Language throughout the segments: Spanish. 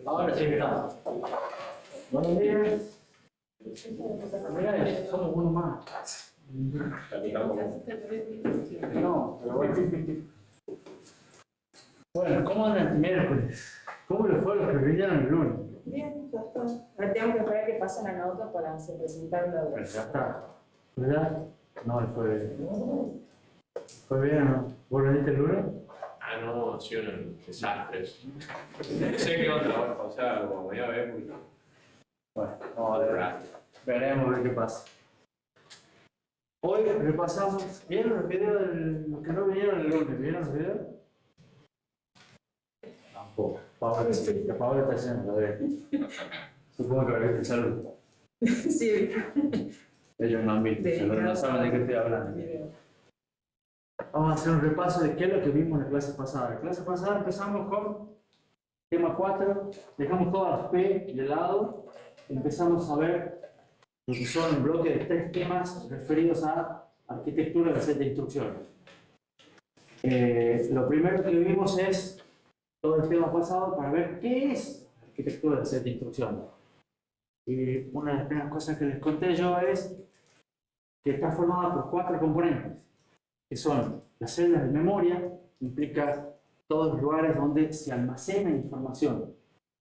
Ahora sí estamos. Buenos días. Mira, somos uno más. No, pero bueno. Bueno, ¿cómo andan el miércoles? ¿Cómo les fue a los que vinieron el lunes? Bien, ya está. Ahora tengo que esperar que pase la nota para hacer presentarlo. Pero ya está. ¿Verdad? No, fue bien, ¿no? ¿Vos veniste el lunes? Ah, no, ha sido un desastre. Sé que otra vez, o sea, como voy a ver, muy... Bueno, vamos a ver. Veremos a ver qué pasa. Hoy repasamos. ¿Vieron el video de los que no vinieron el lunes? ¿Vieron el video? Tampoco. Paola está haciendo, a ver. Supongo que va a ver el saludo. Sí. Ellos no han visto, no saben de qué estoy hablando. Vamos a hacer un repaso de qué es lo que vimos en la clase pasada. En la clase pasada empezamos con tema 4, dejamos todas las P de lado, empezamos a ver lo que son un bloque de 3 temas referidos a arquitectura del set de instrucciones. Lo primero que vimos es todo el tema pasado para ver qué es arquitectura del set de instrucciones. Y una de las primeras cosas que les conté yo es que está formada por 4 componentes, que son las celdas de memoria, que implica todos los lugares donde se almacena información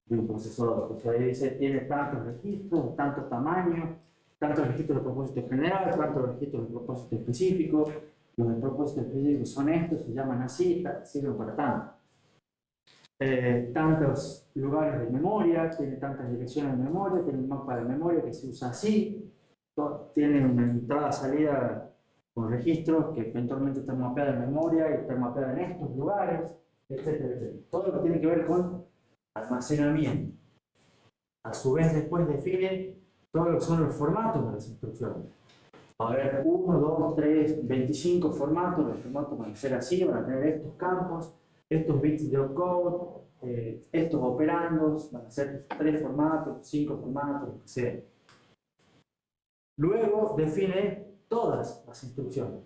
de un procesador. O sea, ahí dice, tiene tantos registros, tantos tamaños, tantos registros de propósito general, tantos registros de propósito específico. Los de propósito específico son estos, se llaman así, sirven para tanto. Tantos lugares de memoria, tiene tantas direcciones de memoria, tiene un mapa de memoria que se usa así, tiene una entrada-salida con registros que eventualmente están mapeados en memoria y están mapeados en estos lugares, etcétera, etcétera. Todo lo que tiene que ver con almacenamiento. A su vez, después define todo lo que son los formatos de las instrucciones. Va a haber 1, 2, 3, 25 formatos. Los formatos van a ser así, van a tener estos campos, estos bits de opcode, estos operandos, van a ser 3 formatos, 5 formatos, lo que sea. Luego define todas las instrucciones.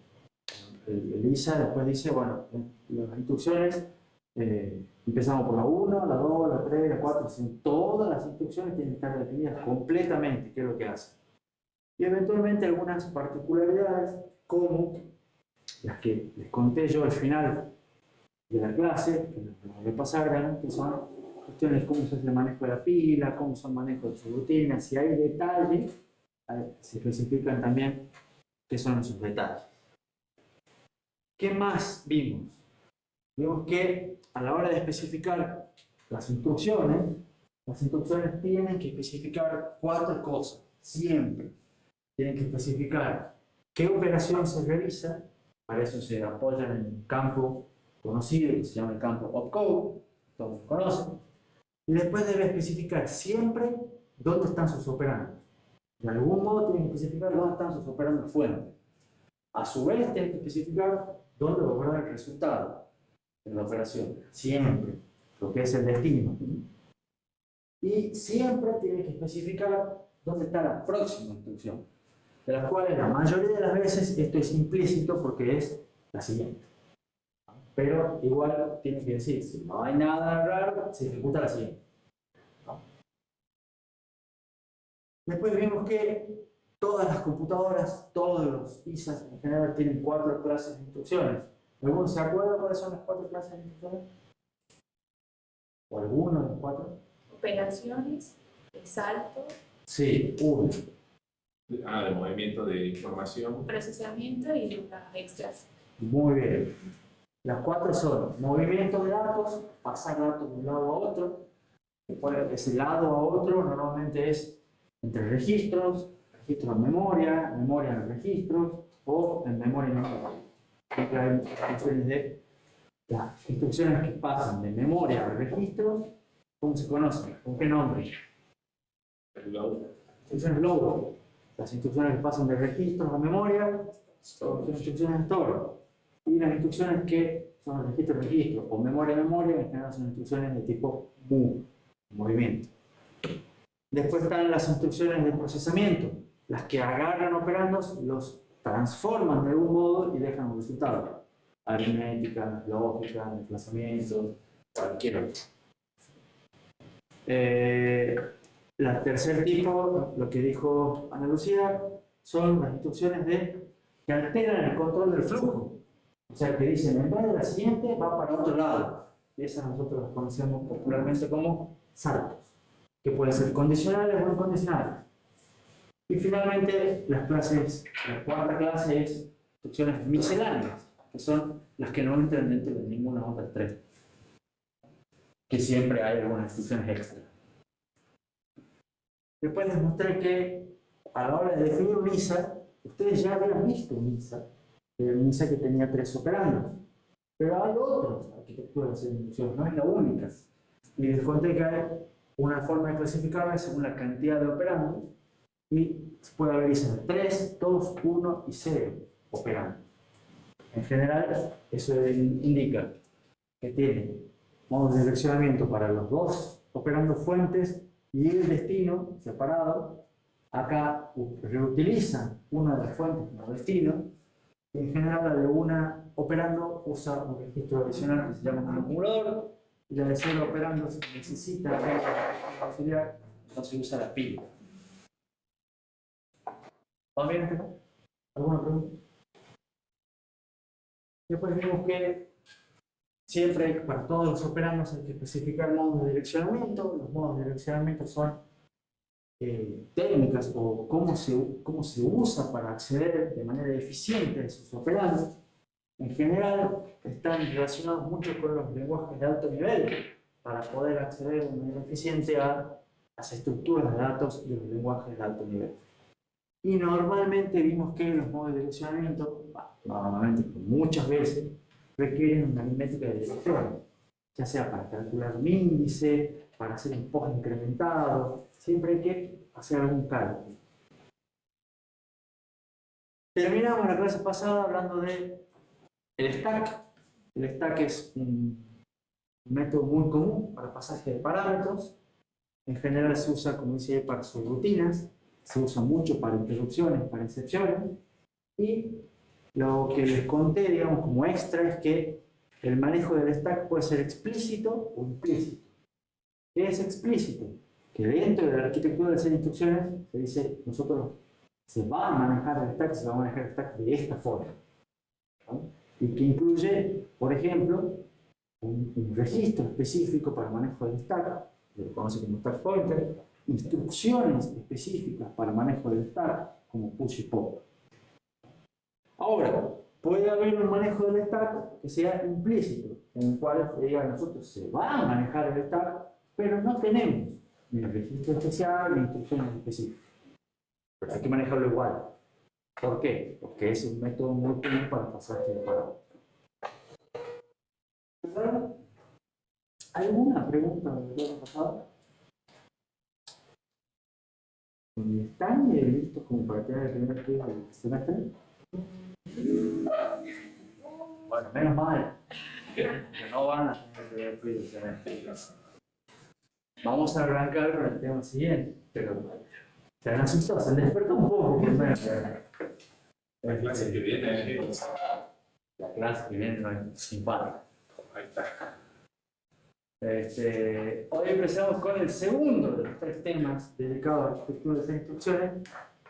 El ISA después dice, bueno, las instrucciones, empezamos por la 1, la 2, la 3, la 4, todas las instrucciones tienen que estar definidas completamente qué es lo que hacen. Y eventualmente algunas particularidades, como las que les conté yo al final de la clase, que nos repasaron, que son cuestiones como se hace el manejo de la pila, cómo son manejos de subrutinas, si hay detalles, se especifican también qué son esos detalles. ¿Qué más vimos? Vimos que a la hora de especificar las instrucciones tienen que especificar 4 cosas, siempre. Tienen que especificar qué operación se realiza, para eso se apoyan en un campo conocido que se llama el campo opcode, todos lo conocen, y después debe especificar siempre dónde están sus operandos. De algún modo tienen que especificar dónde están sus operandos fuentes. A su vez tienen que especificar dónde va a guardar el resultado de la operación, siempre, lo que es el destino. Y siempre tienen que especificar dónde está la próxima instrucción, de las cuales la mayoría de las veces esto es implícito porque es la siguiente. Pero igual tienen que decir, si no hay nada raro, se ejecuta la siguiente. Después vimos que todas las computadoras, todos los ISAs en general tienen 4 clases de instrucciones. ¿Alguno se acuerda cuáles son las 4 clases de instrucciones? ¿O alguno de los 4? Operaciones, salto. Sí, uno. De movimiento de información. Procesamiento y las extras. Muy bien. Las 4 son movimiento de datos, pasar datos de un lado a otro. Después, ese lado a otro normalmente es entre registros, registros en memoria, memoria en registros o en memoria en memoria. Siempre hay instrucciones de las instrucciones que pasan de memoria a registros. ¿Cómo se conocen? ¿Con qué nombre? Instrucciones load. Las instrucciones que pasan de registros a memoria son instrucciones store. Y las instrucciones que son registro-registro o memoria-memoria en general son instrucciones de tipo move, movimiento. Después están las instrucciones de procesamiento, las que agarran operandos, los transforman de algún modo y dejan un resultado. aritmética, lógica, desplazamiento, cualquier otro. El tercer tipo, lo que dijo Ana Lucía, son las instrucciones que alteran el control del flujo. O sea, que dicen, en vez de la siguiente, va para otro lado. Y esas nosotros las conocemos popularmente como saltos, que pueden ser condicionales o incondicionales. Y finalmente, la cuarta clase es instrucciones misceláneas, que son las que no entran dentro de ninguna otra tres, que siempre hay algunas instrucciones extra. Después les mostré que a la hora de definir un ISA, ustedes ya habían visto un ISA que tenía 3 operandos, pero hay otras arquitecturas de instrucciones, no es la única. Y les conté que hay una forma de clasificarla según la cantidad de operandos, y puede haber ISA de 3, 2, 1 y 0 operandos. En general, eso indica que tiene modos de direccionamiento para los dos operandos fuentes y el destino separado. Acá reutilizan una de las fuentes como destino. Y en general, la de una operando usa un registro adicional que se llama un acumulador, y la de 0 operando se necesita auxiliar, entonces usa la pila. ¿Vamos bien? ¿Alguna pregunta? Después vimos que siempre para todos los operandos hay que especificar modos de direccionamiento. Los modos de direccionamiento son técnicas o cómo se usa para acceder de manera eficiente a esos operandos. En general están relacionados mucho con los lenguajes de alto nivel para poder acceder de manera eficiente a las estructuras de datos de los lenguajes de alto nivel. Y normalmente vimos que los modos de direccionamiento, normalmente muchas veces, requieren una aritmética de direcciones, ya sea para calcular un índice, para hacer un post incrementado, siempre hay que hacer algún cálculo. Terminamos la clase pasada hablando de el stack. El stack es un método muy común para pasaje de parámetros. En general se usa, como dice ahí, para subrutinas. Se usa mucho para interrupciones, para excepciones. Y lo que les conté, digamos, como extra, es que el manejo del stack puede ser explícito o implícito. ¿Qué es explícito? Que dentro de la arquitectura de las instrucciones se dice, se va a manejar el stack, se va a manejar el stack de esta forma, ¿no? Y que incluye, por ejemplo, un registro específico para el manejo del stack, que se conoce como stack pointer, instrucciones específicas para el manejo del stack, como push y pop. Ahora, puede haber un manejo del stack que sea implícito, en el cual se diga a nosotros se va a manejar el stack, pero no tenemos ni el registro especial ni instrucciones específicas. Pero hay que manejarlo igual. ¿Por qué? Porque es un método muy común para pasaje de parámetros. ¿Alguna pregunta de lo que ha pasado? ¿Están listos como para tener el primer quiz del semestre? Bueno, menos mal que no van a tener el primer quiz del semestre. Vamos a arrancar con el tema siguiente, pero se han asustado, se han despertado un poco. La clase que viene, la clase que viene no es simpática. Ahí está. Hoy empezamos con el segundo de los 3 temas dedicados a la arquitectura de las instrucciones,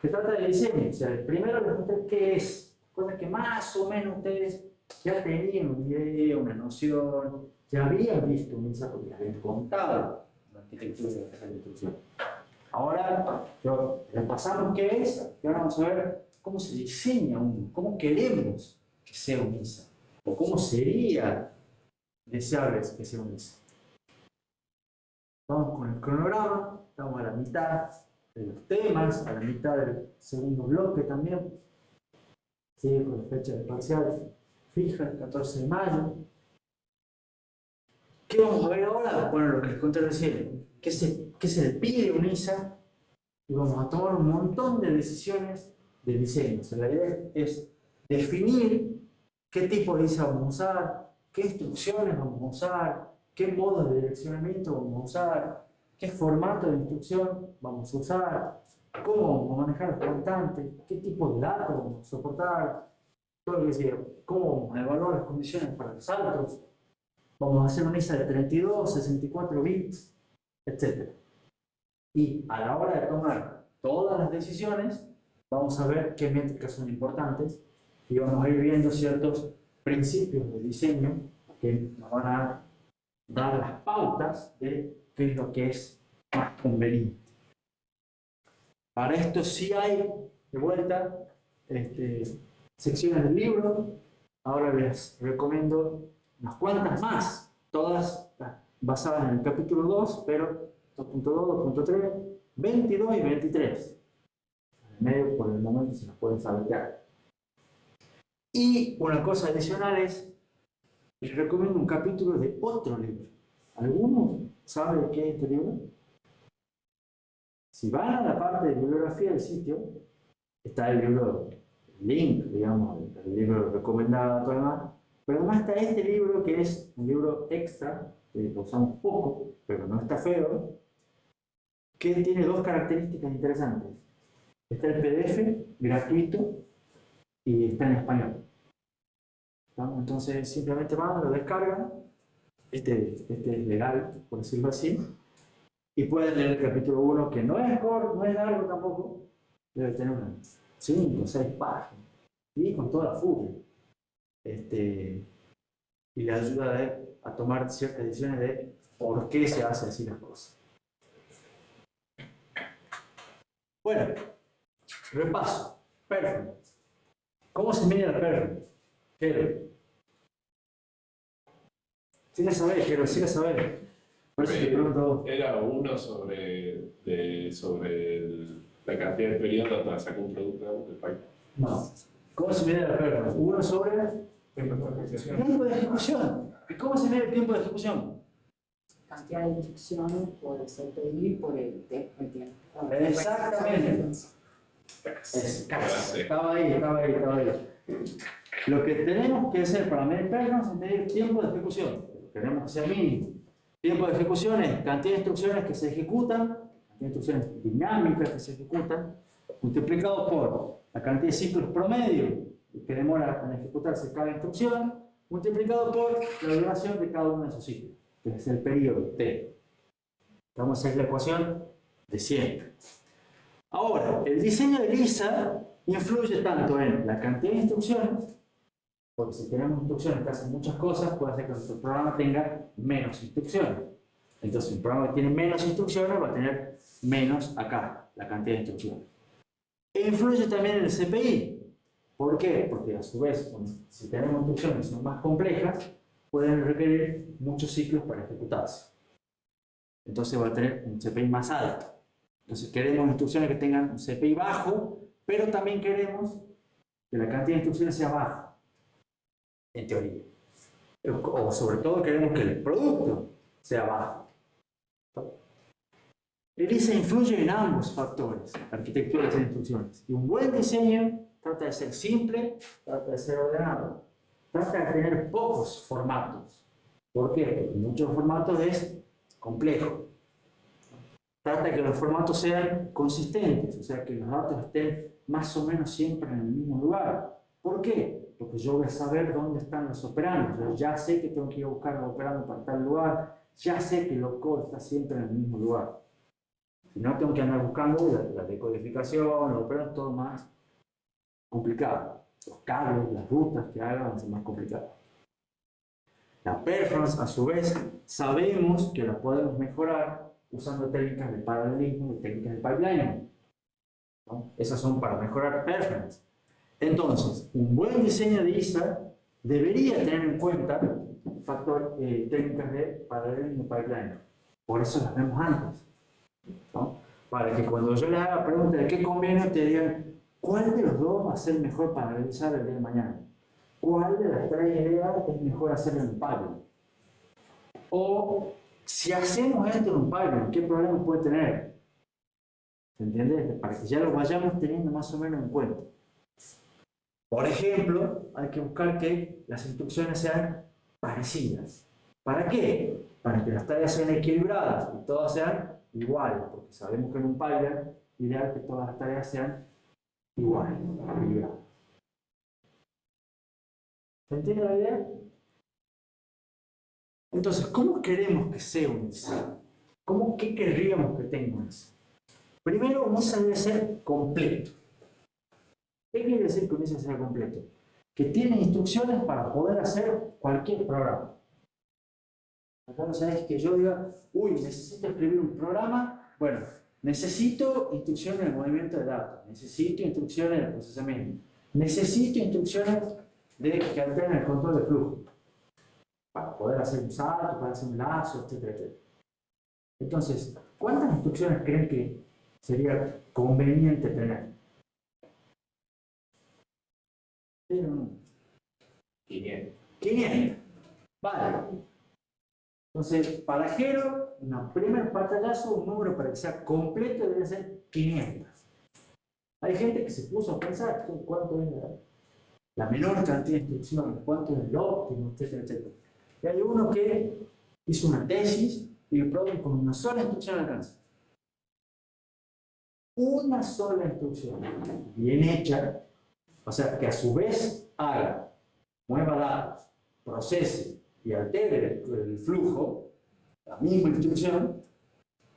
que trata de diseño. O sea, el primero les mostré qué es, cosas que más o menos ustedes ya tenían una idea, una noción, ya habían visto un ISA porque les habían contado la arquitectura de las instrucciones. Ahora repasamos qué es y ahora vamos a ver cómo se diseña uno, cómo queremos que sea un ISA, o cómo sería deseable que sea un ISA. Vamos con el cronograma, estamos a la mitad de los temas, a la mitad del segundo bloque también. Sigue con la fecha de parcial fija, el 14 de mayo. ¿Qué vamos a ver ahora? Bueno, lo que les conté recién. ¿Qué se le pide a un ISA? Y vamos a tomar un montón de decisiones de diseño. O sea, la idea es definir qué tipo de ISA vamos a usar, qué instrucciones vamos a usar, qué modos de direccionamiento vamos a usar, qué formato de instrucción vamos a usar, cómo vamos a manejar los constantes, qué tipo de datos vamos a soportar. Todo lo que decía, ¿cómo evaluar las condiciones para los saltos? Vamos a hacer una ISA de 32, 64 bits, etc. Y a la hora de tomar todas las decisiones, vamos a ver qué métricas son importantes y vamos a ir viendo ciertos principios de diseño que nos van a dar las pautas de qué es lo que es más conveniente. Para esto sí hay, de vuelta, secciones del libro. Ahora les recomiendo unas cuantas más, todas basadas en el capítulo 2, pero 2.2, 2.3, 22 y 23. En medio, por el momento, se nos pueden saltear. Y una cosa adicional es, les recomiendo un capítulo de otro libro. ¿Alguno sabe de qué es este libro? Si van a la parte de bibliografía del sitio, está el libro, el link, digamos, el libro recomendado, todo lo demás. Pero además está este libro que es un libro extra, que lo usamos poco, pero no está feo, que tiene dos características interesantes. Está el PDF gratuito y está en español. ¿No? Entonces simplemente van, lo descargan, este es legal, por decirlo así, y pueden leer el capítulo 1, que no es corto, no es largo tampoco, debe tener unas 5 o 6 páginas, y con toda la furia. Y le ayuda a tomar ciertas decisiones de por qué se hacen así las cosas. Bueno, repaso. Performance. ¿Cómo se mide la performance? Quiero. Sí la sabés, quiero, sí la sabés. Por eso te pregunto. Era uno sobre la cantidad de periodos para sacar un producto del país. No. ¿Cómo se mide la performance? Uno sobre tiempo de ejecución. ¿Y cómo se mide el tiempo de ejecución? Cantidad de instrucciones por el CPI, por el tiempo. Exactamente. Estaba ahí. Lo que tenemos que hacer para medir performance es medir tiempo de ejecución. Tenemos que ser mínimo. Tiempo de ejecución es cantidad de instrucciones que se ejecutan, cantidad de instrucciones dinámicas que se ejecutan, multiplicado por la cantidad de ciclos promedio que demora en ejecutarse cada instrucción, multiplicado por la duración de cada uno de esos ciclos, que es el periodo T. Vamos a hacer la ecuación de siempre. Ahora, el diseño de ISA influye tanto en la cantidad de instrucciones, porque si tenemos instrucciones que hacen muchas cosas, puede hacer que nuestro programa tenga menos instrucciones. Entonces, un programa que tiene menos instrucciones va a tener menos acá, la cantidad de instrucciones. E influye también en el CPI. ¿Por qué? Porque a su vez, si tenemos instrucciones que son más complejas, pueden requerir muchos ciclos para ejecutarse. Entonces va a tener un CPI más alto. Entonces queremos instrucciones que tengan un CPI bajo, pero también queremos que la cantidad de instrucciones sea baja, en teoría. O sobre todo queremos que el producto sea bajo. El ISA influye en ambos factores, arquitecturas de instrucciones. Y un buen diseño trata de ser simple, trata de ser ordenado, trata de tener pocos formatos. ¿Por qué? Porque muchos formatos es complejo. Trata de que los formatos sean consistentes, o sea, que los datos estén más o menos siempre en el mismo lugar. ¿Por qué? Porque yo voy a saber dónde están los operandos. Yo ya sé que tengo que ir a buscar los operandos para tal lugar, ya sé que el opcode está siempre en el mismo lugar. Si no, tengo que andar buscando la decodificación, los operandos, todo más complicado. Los cables, las rutas que hagan van a ser más complicadas. La performance, a su vez, sabemos que la podemos mejorar usando técnicas de paralelismo y técnicas de pipelining, ¿no? Esas son para mejorar performance. Entonces, un buen diseño de ISA debería tener en cuenta técnicas de paralelismo y pipelining. Por eso las vemos antes, ¿no? Para que cuando yo les haga preguntas de qué conviene, te digan ¿cuál de los dos va a ser mejor para realizar el día de mañana? ¿Cuál de las tres ideas es mejor hacerlo en pipeline? O si hacemos esto en un pipeline, ¿qué problemas puede tener? ¿Se entiende? Para que ya lo vayamos teniendo más o menos en cuenta. Por ejemplo, hay que buscar que las instrucciones sean parecidas. ¿Para qué? Para que las tareas sean equilibradas y todas sean iguales, porque sabemos que en un pipeline es ideal que todas las tareas sean iguales, equilibradas. ¿Se entiende la idea? Entonces, ¿cómo queremos que sea un ISA? ¿Qué querríamos que tenga un ISA? Primero, un ISA debe ser completo. ¿Qué quiere decir que un ISA sea completo? Que tiene instrucciones para poder hacer cualquier programa. Acá no sabes que yo diga, uy, necesito escribir un programa. Bueno, necesito instrucciones de movimiento de datos, necesito instrucciones de procesamiento, necesito instrucciones de que alteren el control de flujo, para poder hacer un salto, para hacer un lazo, etcétera, etcétera. Entonces, ¿cuántas instrucciones creen que sería conveniente tener? 500. 500. Vale. Entonces, para Jero, un primer pantallazo, un número para que sea completo debe ser 500. Hay gente que se puso a pensar cuánto es la menor cantidad de instrucciones, cuánto es el óptimo, etcétera, etcétera. Y hay uno que hizo una tesis y probó que con una sola instrucción alcanza. Una sola instrucción, bien hecha, o sea, que a su vez haga, mueva datos, procese y altere el flujo, la misma instrucción,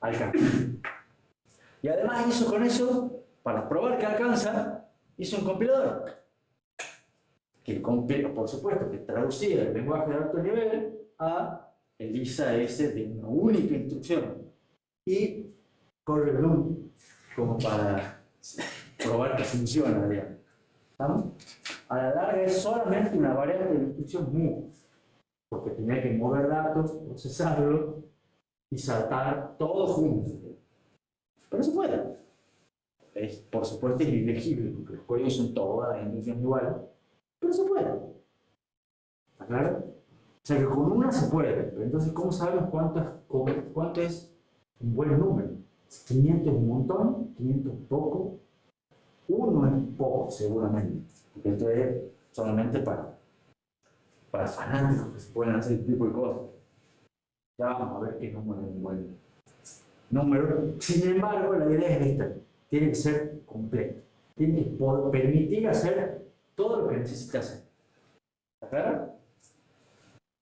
alcanza. Y además hizo con eso, para probar que alcanza, hizo un compilador. Que compila, por supuesto, que traducía el lenguaje de alto nivel a el ISA S de una única instrucción. Y corre el loop como para probar que funciona, digamos. ¿Estamos? A la larga es solamente una variante de la instrucción move, porque tenía que mover datos, procesarlo y saltar todo junto. Pero se puede. Por supuesto es ilegible, porque los códigos son todas las instrucciones iguales, pero se puede. ¿Está claro? O sea que con una se puede, pero entonces ¿cómo sabemos cuánto es un buen número? 500 es un montón, 500 es poco, 1 es poco seguramente, porque esto es solamente para fanáticos que se pueden hacer este tipo de cosas. Ya vamos a ver qué número es un buen número. Sin embargo, la idea es esta, tiene que ser completo, tiene que permitir hacer todo lo que necesita hacer. ¿Está claro?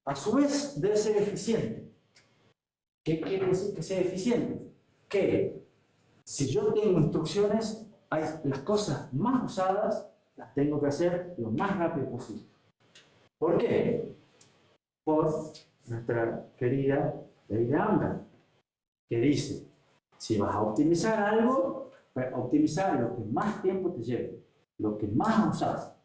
A su vez, debe ser eficiente. ¿Qué quiere decir que sea eficiente? Que si yo tengo instrucciones, las cosas más usadas las tengo que hacer lo más rápido posible. ¿Por qué? Por nuestra querida ley de Amdahl, que dice, si vas a optimizar algo, optimizar lo que más tiempo te lleve, lo que más usas.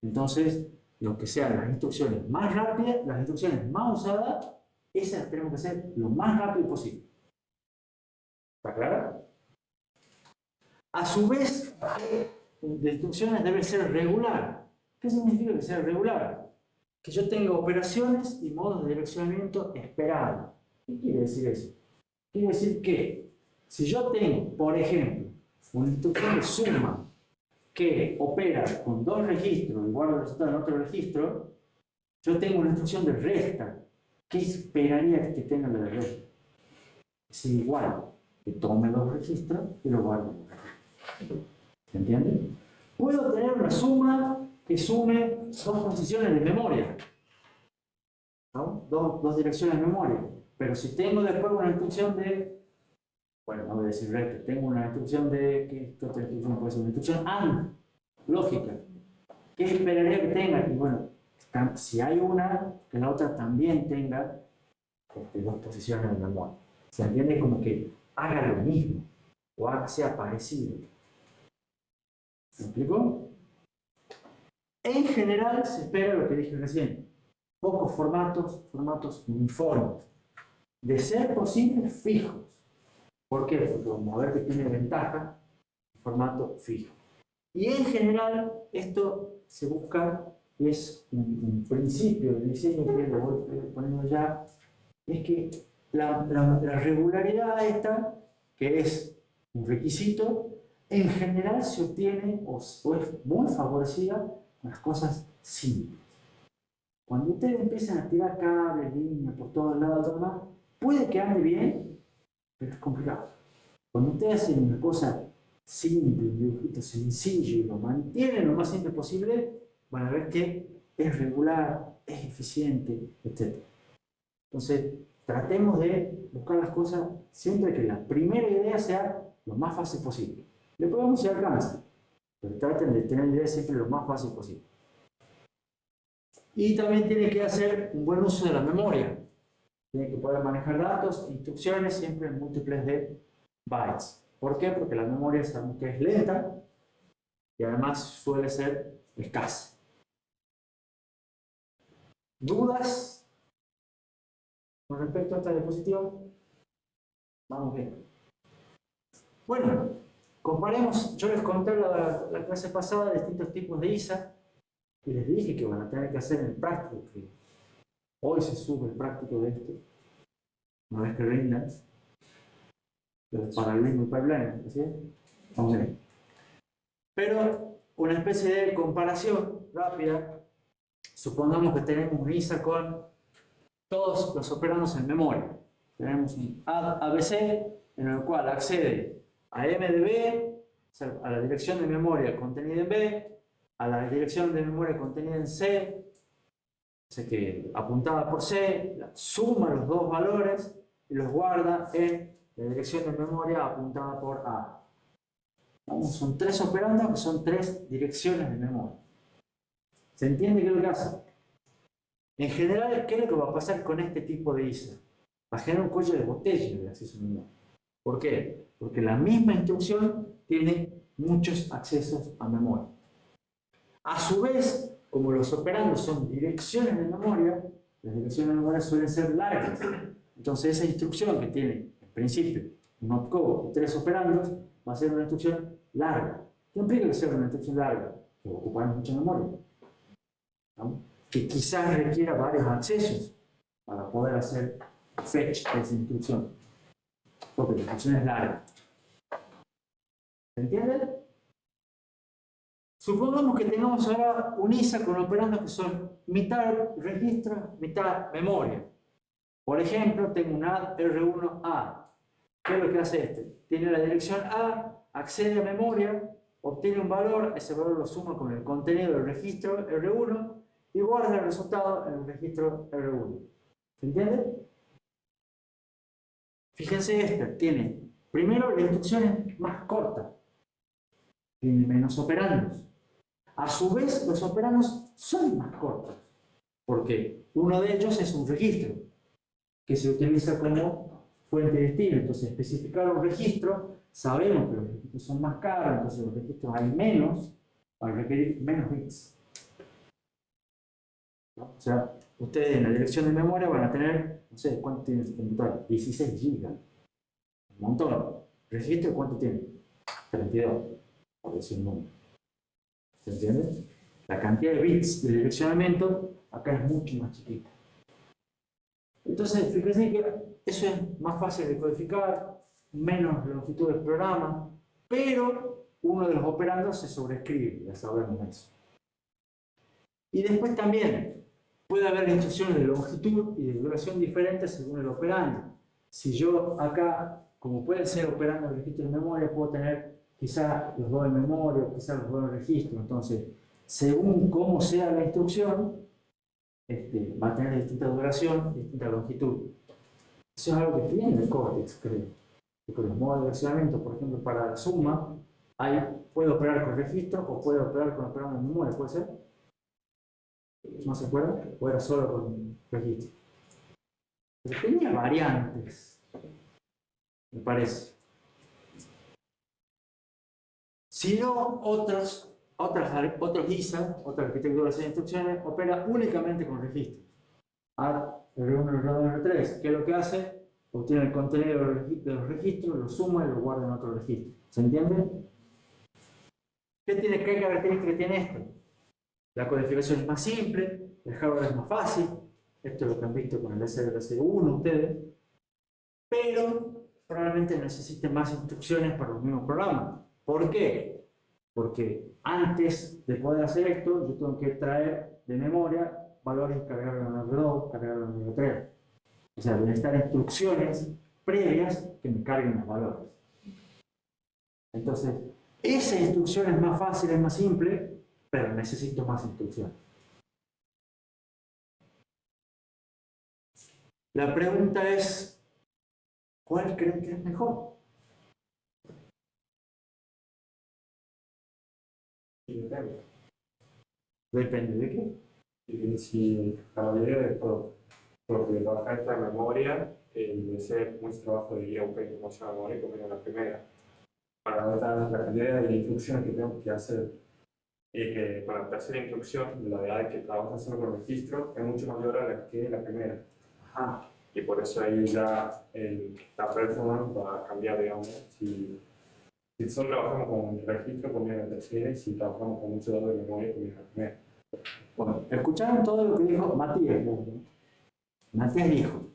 Entonces, lo que sean las instrucciones más rápidas, las instrucciones más usadas, esas las tenemos que hacer lo más rápido posible. ¿Está claro? A su vez, de instrucciones debe ser regular. ¿Qué significa que sea regular? Que yo tenga operaciones y modos de direccionamiento esperados. ¿Qué quiere decir eso? Quiere decir que si yo tengo, por ejemplo, una instrucción de suma que opera con 2 registros y guarda el resultado en otro registro, yo tengo una instrucción de resta. ¿Qué esperaría que tenga la de resta? Es igual, que tome 2 registros y lo guarde en un registro. ¿Se entiende? Puedo tener una suma que sume 2 posiciones de memoria, ¿no? Dos direcciones de memoria. Pero si tengo después una instrucción de, bueno, no voy a decir resta, tengo una instrucción de, ¿qué otra instrucción puede ser? Una instrucción AND, lógica. ¿Qué esperaría que tenga? Y bueno, si hay una, que la otra también tenga 2 posiciones de memoria. ¿Se entiende? Como que haga lo mismo, o sea parecido. ¿Me explico? En general se espera lo que dije recién, pocos formatos uniformes, de ser posible fijos. ¿Por qué? Porque un modelo que tiene ventaja, formato fijo. Y en general esto se busca, es un principio de diseño que lo voy poniendo ya, es que la regularidad esta, que es un requisito, en general se obtiene o es muy favorecida con las cosas simples. Cuando ustedes empiezan a tirar cables, líneas por todos lados, todo más, puede que ande bien, pero es complicado. Cuando ustedes hacen una cosa simple, un dibujito sencillo y lo mantienen lo más simple posible, van a ver que es regular, es eficiente, etc. Entonces, tratemos de buscar las cosas siempre que la primera idea sea lo más fácil posible. Le podemos si alcanza, pero traten de tener ideas siempre lo más fácil posible. Y también tiene que hacer un buen uso de la memoria. Tiene que poder manejar datos, instrucciones, siempre en múltiples de bytes. ¿Por qué? Porque la memoria sabemos que es lenta y además suele ser escasa. ¿Dudas con respecto a esta diapositiva? Vamos bien. Bueno, comparemos, yo les conté la clase pasada distintos tipos de ISA y les dije que van a tener que hacer el práctico, que hoy se sube el práctico de esto, una vez que rindan, el paralelismo y pipeline, ¿así es? Vamos bien. Pero una especie de comparación rápida, supongamos que tenemos un ISA con todos los operandos en memoria. Tenemos un ABC en el cual accede a M de B, o sea, a la dirección de memoria contenida en B, a la dirección de memoria contenida en C, o sea que apuntada por C, suma los dos valores y los guarda en la dirección de memoria apuntada por A. Vamos, son tres operandos que son tres direcciones de memoria. ¿Se entiende qué es lo que hace? En general, ¿qué es lo que va a pasar con este tipo de ISA? Va a generar un cuello de botella de acceso a memoria. ¿Por qué? Porque la misma instrucción tiene muchos accesos a memoria. A su vez, como los operandos son direcciones de memoria, las direcciones de memoria suelen ser largas. Entonces esa instrucción que tiene, en principio, un opcode y tres operandos, va a ser una instrucción larga. ¿Qué implica que sea una instrucción larga? Que va a ocupar mucha memoria, ¿no? Que quizás requiera varios accesos para poder hacer fetch de esa instrucción, porque la instrucción es larga. ¿Se entiende? Supongamos que tengamos ahora un ISA con operandos que son mitad registro, mitad memoria. Por ejemplo, tengo un add R1A. ¿Qué es lo que hace este? Tiene la dirección A, accede a memoria, obtiene un valor, ese valor lo suma con el contenido del registro R1 y guarda el resultado en el registro R1. ¿Se entiende? Fíjense este, tiene primero la instrucción es más corta, tiene menos operandos. A su vez, los operandos son más cortos, porque uno de ellos es un registro, que se utiliza como fuente de destino. Entonces, especificar un registro, sabemos que los registros son más caros, entonces los registros hay menos, van a requerir menos bits. ¿No? O sea, ustedes en la dirección de memoria van a tener, no sé, ¿cuánto tiene su computadora? 16 GB. Un montón. ¿Registro cuánto tiene? 32, por decir un número. ¿Se entiende? La cantidad de bits de direccionamiento acá es mucho más chiquita. Entonces, fíjense que eso es más fácil de codificar, menos longitud del programa, pero uno de los operandos se sobrescribe, ya sabemos eso. Y después también puede haber instrucciones de longitud y de duración diferentes según el operando. Si yo acá, como puede ser operando el registro de memoria, puedo tener quizás los dos en memoria, quizás los dos en registro. Entonces, según cómo sea la instrucción, va a tener distinta duración, distinta longitud. Eso es algo que tiene el Cortex, creo. Y con los modos de versionamiento, por ejemplo, para la suma, puede operar con registro o puede operar con operando en memoria, ¿puede ser? ¿No se acuerdan? O era solo con registro. Pero tenía variantes, me parece. Si no, otros ISA, otras arquitecturas de instrucciones, opera únicamente con registros. Add R1, R2, R3. ¿Qué es lo que hace? Obtiene el contenido de los registros, lo suma y lo guarda en otro registro. ¿Se entiende? ¿Qué característica tiene esto? La codificación es más simple, el hardware es más fácil. Esto es lo que han visto con el SRC1 ustedes. Pero probablemente necesiten más instrucciones para los mismos programas. ¿Por qué? Porque antes de poder hacer esto, yo tengo que traer de memoria valores y cargarlos en el R2, cargarlos en el R3. O sea, deben estar instrucciones previas que me carguen los valores. Entonces, esa instrucción es más fácil, es más simple, pero necesito más instrucciones. La pregunta es, ¿cuál creen que es mejor? Y depende. Depende de qué. Y si la mayoría de todo, porque trabajar esta memoria, de ser muy trabajo de ir a buscar información a memoria, como en la primera. Para notar la cantidad de instrucciones que tengo que hacer, y que con la tercera instrucción, la verdad es que trabajo haciendo con registro, es mucho mayor a la que la primera. Ajá. Y por eso ahí ya la performance va a cambiar, digamos. Si solo trabajamos con registro, conviene la tercera, y si trabajamos con mucho dato de memoria, conviene la primera. Bueno, escucharon todo lo que dijo Matías. Matías dijo,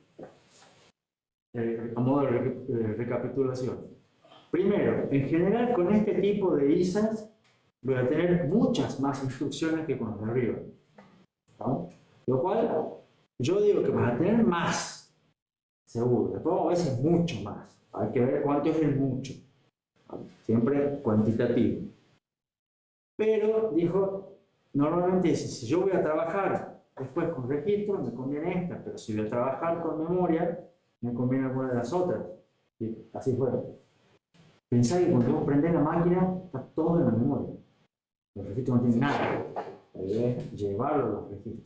a modo de recapitulación. Primero, en general con este tipo de ISAs voy a tener muchas más instrucciones que con los de arriba. ¿No? Lo cual, yo digo que vas a tener más, seguro. Después vamos a ver si es mucho más. Hay que ver cuánto es el mucho. Siempre cuantitativo. Pero, dijo, normalmente dice, si yo voy a trabajar después con registro, me conviene esta, pero si voy a trabajar con memoria, me conviene alguna de las otras. Y así fue. Pensá que cuando vos prendés la máquina, está todo en la memoria. Los registros no tienen nada. La idea es llevarlo a los registros.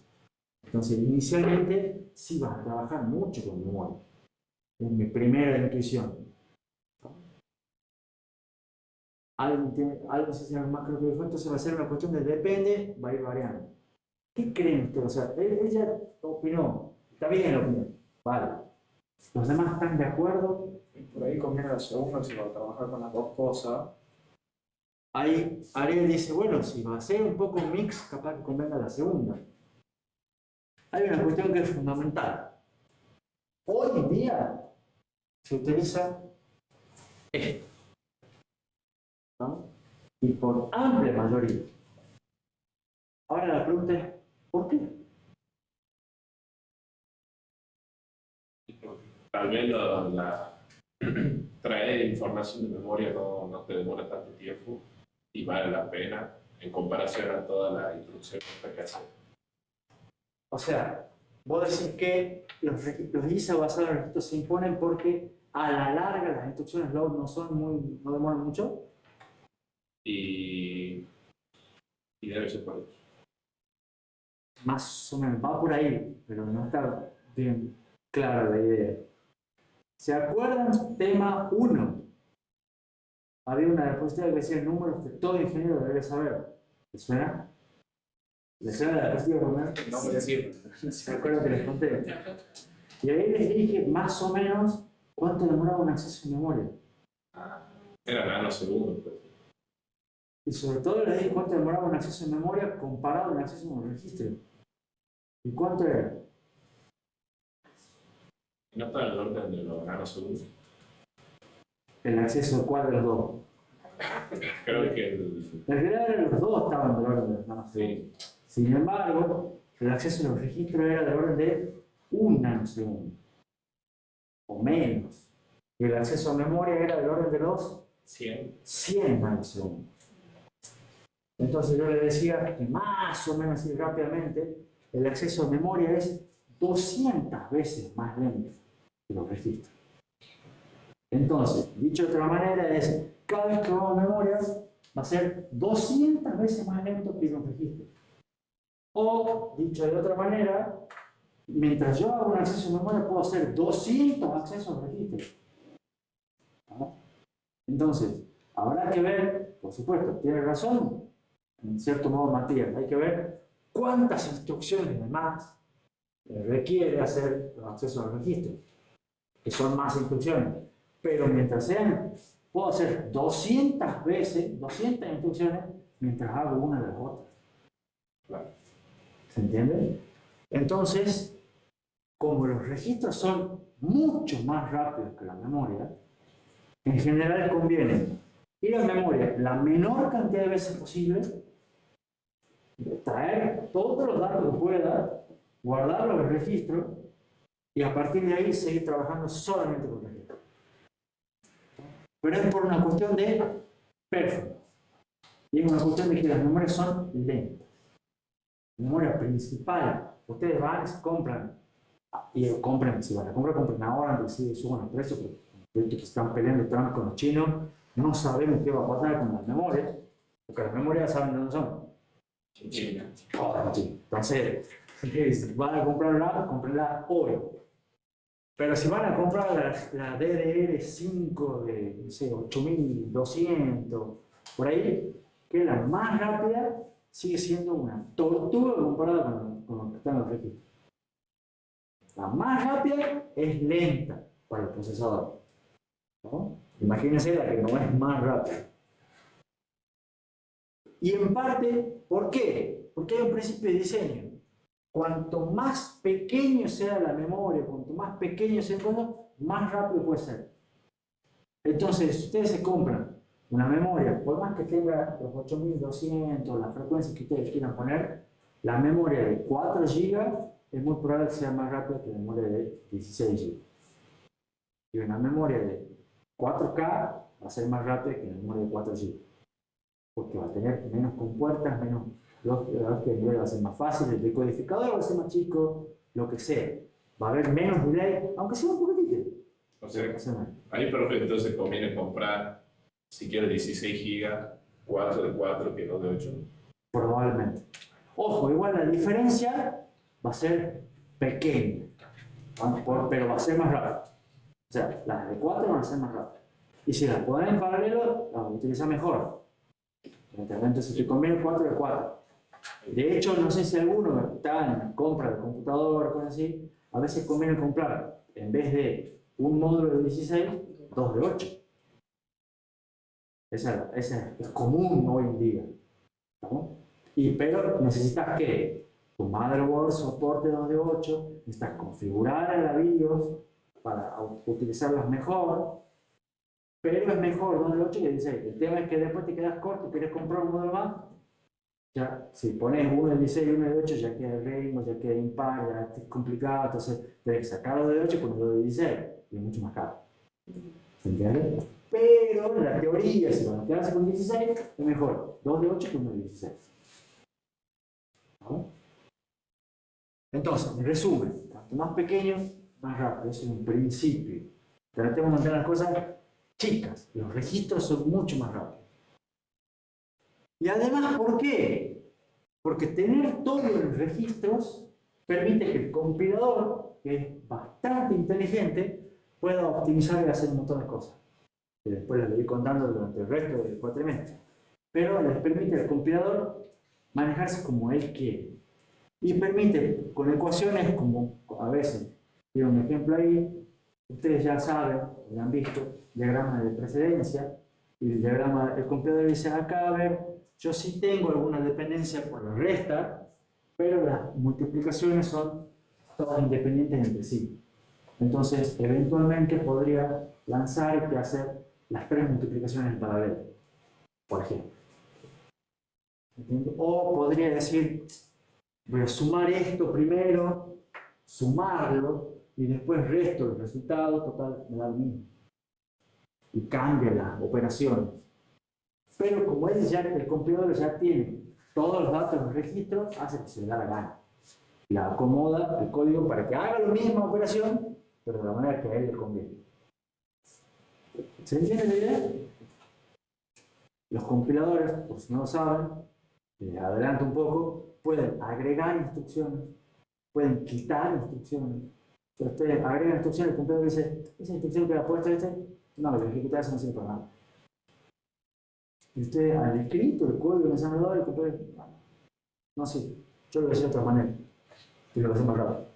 Entonces, inicialmente, sí vas a trabajar mucho con memoria. Es mi primera intuición. Algo se llama macro que dijo, entonces va a ser una cuestión de depende, va a ir variando. ¿Qué creen ustedes? O sea, ella opinó, está bien la opinión, vale. ¿Los demás están de acuerdo? Y por ahí conviene la segunda si va a trabajar con las dos cosas. Ahí Ariel dice, bueno, si va a ser un poco mix, capaz que convenga la segunda. Hay una cuestión que es fundamental. Hoy en día se utiliza esto, ¿no? Y por amplia mayoría. Ahora la pregunta es, ¿por qué? Tal vez traer información de memoria no te demora tanto tiempo y vale la pena en comparación a todas las instrucciones que hay que hacer. O sea, vos decís que los ISA basados en registros se imponen porque a la larga las instrucciones load no demoran mucho. Y debe ser por eso. Más o menos, va por ahí, pero no está bien clara la idea. ¿Se acuerdan? Tema 1. Había una diapositiva que decía números que todo ingeniero debería saber. ¿Les suena? ¿Les suena la diapositiva? No me decir. ¿Se acuerdan que les conté? Y ahí les dije más o menos cuánto demoraba un acceso a memoria. Era nanosegundos, pues. Y sobre todo les dije cuánto demoraba un acceso a memoria comparado al acceso a un registro. ¿Y cuánto era? No está en el orden de los nanosegundos. El acceso, ¿cuál de los dos? Creo que En realidad los dos estaban del orden de los nanosegundos. sí. Sin embargo, el acceso a los registros era del orden de 1 nanosegundo. O menos. Y el acceso a memoria era del orden de los 100 nanosegundos. Entonces yo le decía que más o menos así rápidamente, el acceso a memoria es 200 veces más lento que los registros. Entonces, dicho de otra manera, es cada vez que vamos a memoria va a ser 200 veces más lento que los registros. O, dicho de otra manera, mientras yo hago un acceso a memoria, puedo hacer 200 accesos a registros. ¿No? Entonces, habrá que ver, por supuesto, tiene razón, en cierto modo Matías, hay que ver cuántas instrucciones de más requiere hacer los accesos al registro, que son más instrucciones. Pero mientras sean, puedo hacer 200 veces, 200 instrucciones, mientras hago una de las otras. Claro. ¿Se entiende? Entonces, como los registros son mucho más rápidos que la memoria, en general conviene ir a memoria la menor cantidad de veces posible, traer todos los datos que pueda, guardarlos en el registro y a partir de ahí seguir trabajando solamente con registros. Pero es por una cuestión de performance. Y es una cuestión de que las memorias son lentas. La memoria principal, ustedes van y compran Y compren, si van a comprar, compren ahora antes de que suban los precios, porque que están peleando Trump con los chinos, no sabemos qué va a pasar con las memorias, porque las memorias saben dónde son. China. Entonces, si van a comprarla, comprenla hoy. Pero si van a comprar la DDR5 de, no sé, 8200, por ahí, que es la más rápida, sigue siendo una tortuga comparada con lo que está en los registros. La más rápida es lenta para el procesador, ¿no? Imagínense la que no es más rápida. Y en parte, ¿por qué? Porque hay un principio de diseño. Cuanto más pequeño sea la memoria, cuanto más pequeño sea el código, más rápido puede ser. Entonces, si ustedes se compran una memoria, por más que tenga los 8200, la frecuencia que ustedes quieran poner, la memoria de 4 GB es muy probable que sea más rápida que la memoria de 16 GB. Y una memoria de 4K va a ser más rápida que la memoria de 4 GB. Porque va a tener menos compuertas, menos, que el nivel va a ser más fácil, el decodificador va a ser más chico, lo que sea. Va a haber menos delay, aunque sea un poquitito. O sea, ahí perfecto, entonces conviene comprar, si quieres 16 GB, 4 de 4 que 2 de 8. Probablemente. Ojo, igual la diferencia va a ser pequeña, pero va a ser más rápida. O sea, las de 4 van a ser más rápidas. Y si las ponen en paralelo, las van a utilizar mejor. Entonces, si conviene 4 de 4. De hecho, no sé si alguno está en compra de computador o cosas así, a veces conviene comprar, en vez de un módulo de 16, 2 de 8. Esa es común hoy en día, ¿no? Pero necesitas que tu motherboard soporte 2 de 8, necesitas configurar la BIOS para utilizarlas mejor, pero es mejor 2 de 8 que 16. El tema es que después te quedas corto, quieres comprar un módulo más, ya, si pones uno de 16 y uno de 8, ya queda Rainbow, ya queda impar, ya es complicado, entonces tienes que sacarlo de 8 con uno de 16, y es mucho más caro. ¿Se entiende? Pero en la teoría, si van a quedarse con 16, es mejor 2 de 8 que 1 de 16. ¿No? Entonces, en resumen, cuanto más pequeño, más rápido. Eso es un principio. Tratemos de mantener las cosas chicas. Los registros son mucho más rápidos. Y además, ¿por qué? Porque tener todos los registros permite que el compilador, que es bastante inteligente, pueda optimizar y hacer un montón de cosas. Que después les voy contando durante el resto del cuatrimestre. Pero les permite al compilador manejarse como él quiere. Y permite, con ecuaciones como a veces, tiene un ejemplo ahí, ustedes ya saben, ya han visto, diagrama de precedencia, y el diagrama, el compilador dice acá, a ver, yo sí tengo alguna dependencia por la resta, pero las multiplicaciones son todas independientes entre sí. Entonces, eventualmente podría lanzar y hacer las 3 multiplicaciones en paralelo, por ejemplo. ¿Entiendes? O podría decir, voy a sumar esto primero, sumarlo, y después resto el resultado, total, me da lo mismo. Y cambia las operaciones. Pero como el compilador ya tiene todos los datos en los registros, hace que se le da la gana. Y la acomoda el código para que haga la misma operación, pero de la manera que a él le conviene. ¿Se entiende la idea? Los compiladores, por si no lo saben, les adelanto un poco, pueden agregar instrucciones, pueden quitar instrucciones. Si ustedes agregan instrucciones, el compilador dice, esa instrucción que la puesto no, lo que quitar eso no sirve para nada. Y ustedes han escrito el código en el ensamblador, el compilador dice, no sé, yo lo decía de otra manera, y lo hacemos rápido.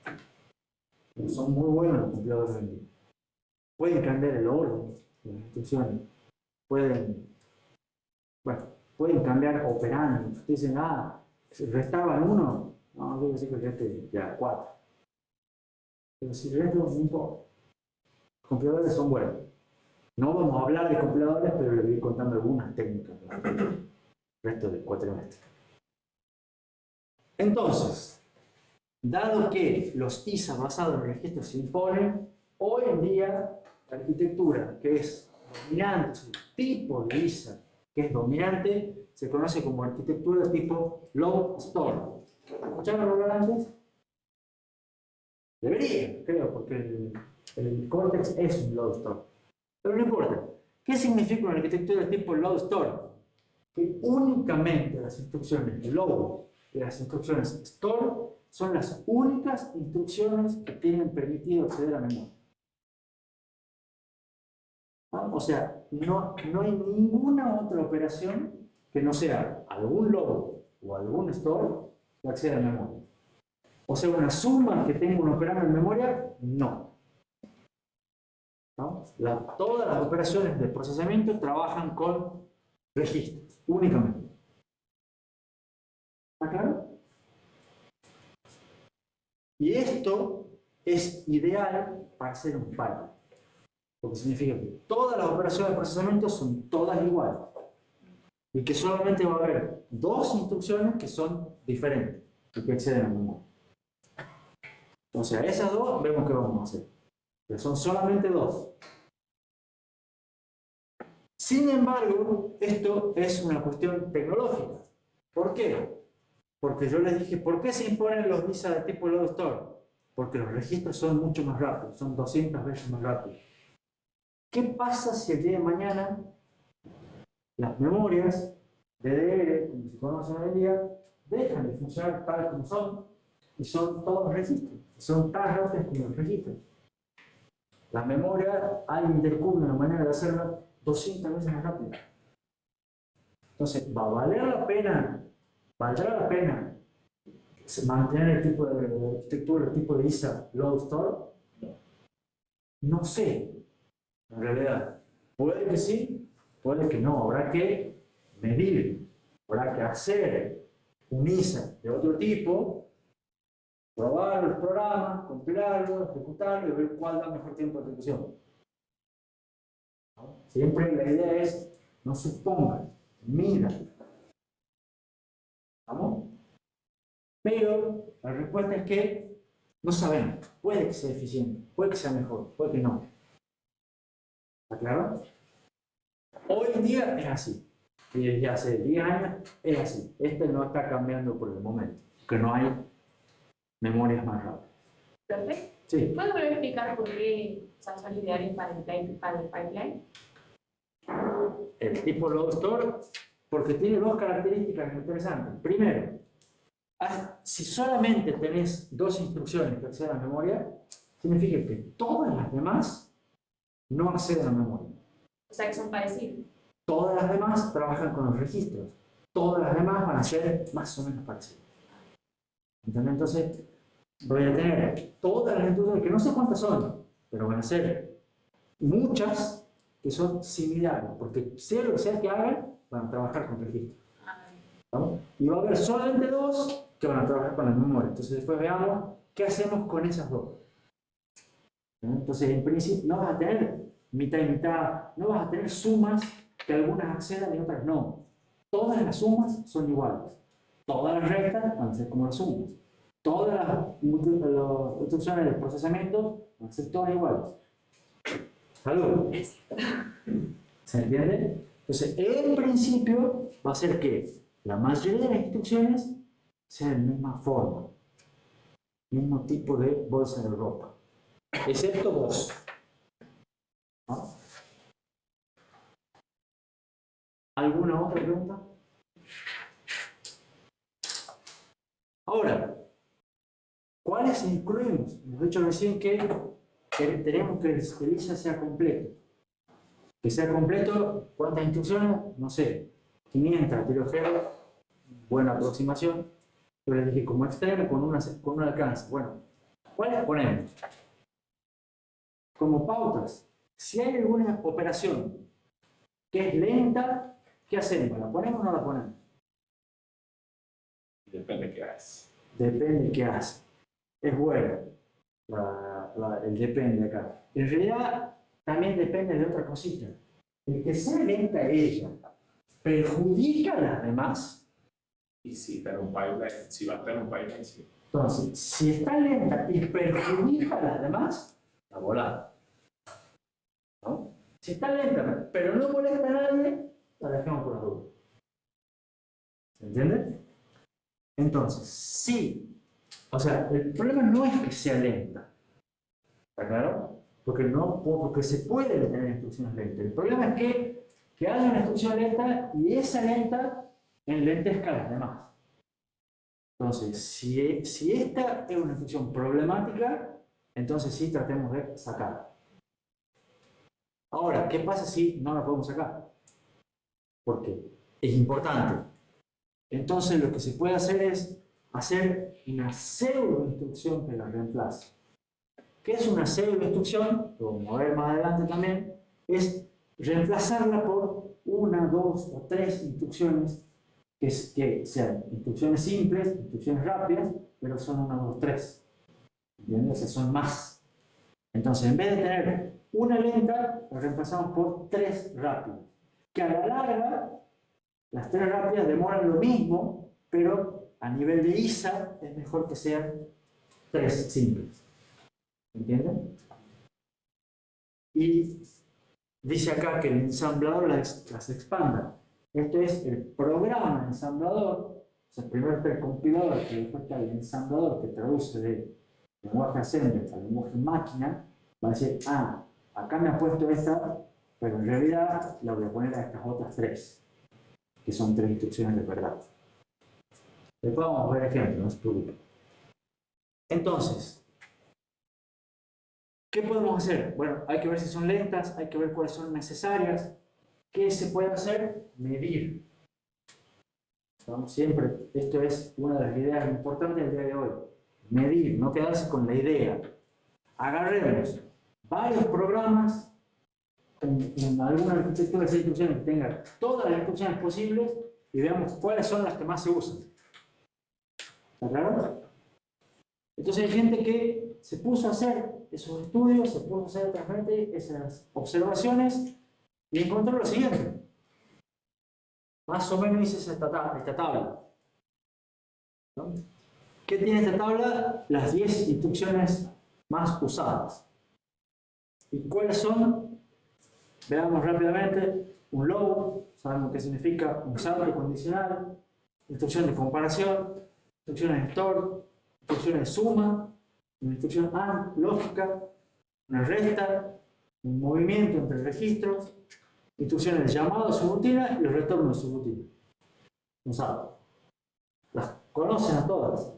Pero son muy buenos los compiladores hoy en día. Pueden cambiar el orden de las instrucciones, pueden cambiar operandos. Ustedes dicen, restaban 1, no, yo decir que el reste ya 4. Pero si el resto no importa. Los compiladores son buenos. No vamos a hablar de compiladores, pero les voy contando algunas técnicas durante el resto del cuatrimestre. Entonces, dado que los ISA basados en registros se imponen, hoy en día la arquitectura que es dominante, el tipo de ISA que es dominante, se conoce como arquitectura de tipo load store. ¿Escucharon hablar antes? Debería, creo, porque el córtex es un load store. Pero no importa. ¿Qué significa una arquitectura de tipo load store? Que únicamente las instrucciones load y las instrucciones store son las únicas instrucciones que tienen permitido acceder a memoria. ¿No? O sea, no hay ninguna otra operación que no sea algún load o algún store que acceda a memoria. O sea, una suma que tenga un operando en memoria, no. ¿No? Todas las operaciones de procesamiento trabajan con registros, únicamente. ¿Está claro? Y esto es ideal para hacer un pipeline. Porque significa que todas las operaciones de procesamiento son todas iguales. Y que solamente va a haber dos instrucciones que son diferentes y que acceden a memoria. Entonces, a esas dos vemos qué vamos a hacer. Pero son solamente dos. Sin embargo, esto es una cuestión tecnológica. ¿Por qué? Porque yo les dije, ¿por qué se imponen los visas de tipo load store? Porque los registros son mucho más rápidos, son 200 veces más rápidos. ¿Qué pasa si el día de mañana las memorias DDR, como se conocen hoy en día, dejan de funcionar tal como son y son todos registros? Son tan rápidos como los registros. La memoria, alguien descubre una manera de hacerla 200 veces más rápida. Entonces, ¿va a valer la pena? ¿Valdrá la pena mantener el tipo de arquitectura, el tipo de ISA load store? No sé. En realidad, puede que sí, puede que no. Habrá que medir, habrá que hacer un ISA de otro tipo, probar los programas, compilarlo, ejecutarlo y ver cuál da mejor tiempo de ejecución. Siempre la idea es, no supongan, midan. ¿Vamos? Pero la respuesta es que no sabemos. Puede que sea eficiente, puede que sea mejor, puede que no. ¿Está claro? Hoy en día es así. Y desde hace 10 años es así. Este no está cambiando por el momento, que no hay memorias más rápidas. Perfecto. Sí. ¿Puedo volver a explicar por qué son ideales para el pipeline? El tipo load store, porque tiene dos características interesantes. Primero, si solamente tenés dos instrucciones que acceden a memoria, significa que todas las demás no acceden a memoria. O sea, que son parecidos. Todas las demás trabajan con los registros. Todas las demás van a ser más o menos parecidas. ¿Entendés? Entonces, voy a tener todas las instrucciones, que no sé cuántas son, pero van a ser muchas que son similares, porque sea lo que sea que hagan, van a trabajar con registros. ¿No? Y va a haber solamente dos que van a trabajar con la memoria. Entonces después veamos qué hacemos con esas dos. ¿No? Entonces en principio no vas a tener mitad y mitad, no vas a tener sumas que algunas accedan y otras no. Todas las sumas son iguales. Todas las restas van a ser como las sumas. Todas las instrucciones de procesamiento van a ser todas iguales. ¿Salud? ¿Se entiende? Entonces, en principio, va a ser que la mayoría de las instrucciones sean de la misma forma, mismo tipo de bolsa de ropa, excepto vos. ¿No? ¿Alguna otra pregunta? Ahora, ¿cuáles incluimos? Hemos dicho recién que tenemos que el ISA sea completo. Que sea completo, ¿cuántas instrucciones? No sé, 500 kilohertz, buena aproximación. Yo les dije como extremo con un alcance. Bueno, ¿cuáles ponemos? Como pautas, si hay alguna operación que es lenta, ¿qué hacemos? ¿La ponemos o no la ponemos? Depende qué hagas. Depende qué hace. Es bueno el depende acá. En realidad, también depende de otra cosita. El que sea lenta ella perjudica a las demás. Y si está en un pipeline, si va a estar en un pipeline, sí. Entonces, si está lenta y perjudica a las demás, la volada. ¿No? Si está lenta, pero no molesta a nadie, la dejamos por la duda. ¿Se entiende? Entonces, sí. O sea, el problema no es que sea lenta. ¿Está claro? Porque se pueden tener instrucciones lentas. El problema es que haya una instrucción lenta y esa lenta enlentezca a las demás. Entonces, si esta es una instrucción problemática, entonces sí tratemos de sacarla. Ahora, ¿qué pasa si no la podemos sacar? Porque es importante. Entonces lo que se puede hacer es hacer una pseudo instrucción que la reemplace. ¿Qué es una pseudo instrucción? Lo vamos a ver más adelante también. Es reemplazarla por una, dos o tres instrucciones que sean instrucciones simples, instrucciones rápidas, pero son una, dos, tres. ¿Entiendes? Que son más. Entonces, en vez de tener una lenta, la reemplazamos por tres rápidas. Que a la larga, las tres rápidas demoran lo mismo, pero a nivel de ISA es mejor que sean tres simples. ¿Entienden? Y dice acá que el ensamblador las expanda. Esto es el programa ensamblador. O sea, primero está el compilador, que después está el ensamblador que traduce de lenguaje assembly al lenguaje máquina. Va a decir, acá me ha puesto esta, pero en realidad la voy a poner a estas otras tres, que son tres instrucciones de verdad. Después vamos a ver ejemplos, no se preocupen. Entonces, ¿qué podemos hacer? Bueno, hay que ver si son lentas, hay que ver cuáles son necesarias. ¿Qué se puede hacer? Medir. Vamos, siempre, esto es una de las ideas importantes del día de hoy. Medir, no quedarse con la idea. Agarremos varios programas en alguna arquitectura de instrucciones que tenga todas las instrucciones posibles y veamos cuáles son las que más se usan. ¿Está claro? Entonces hay gente que se puso a hacer esos estudios, se puso a hacer transparente esas observaciones y encontró lo siguiente. Más o menos hice esta tabla. ¿No? ¿Qué tiene esta tabla? Las 10 instrucciones más usadas. ¿Y cuáles son? Veamos rápidamente. Un logo, sabemos qué significa un salto condicional, instrucción de comparación, instrucciones de store, instrucciones de suma, una instrucción AND, lógica, una resta, un movimiento entre registros, instrucciones de llamado a subrutina y el retorno de subrutina. Un salto. Las conocen a todas.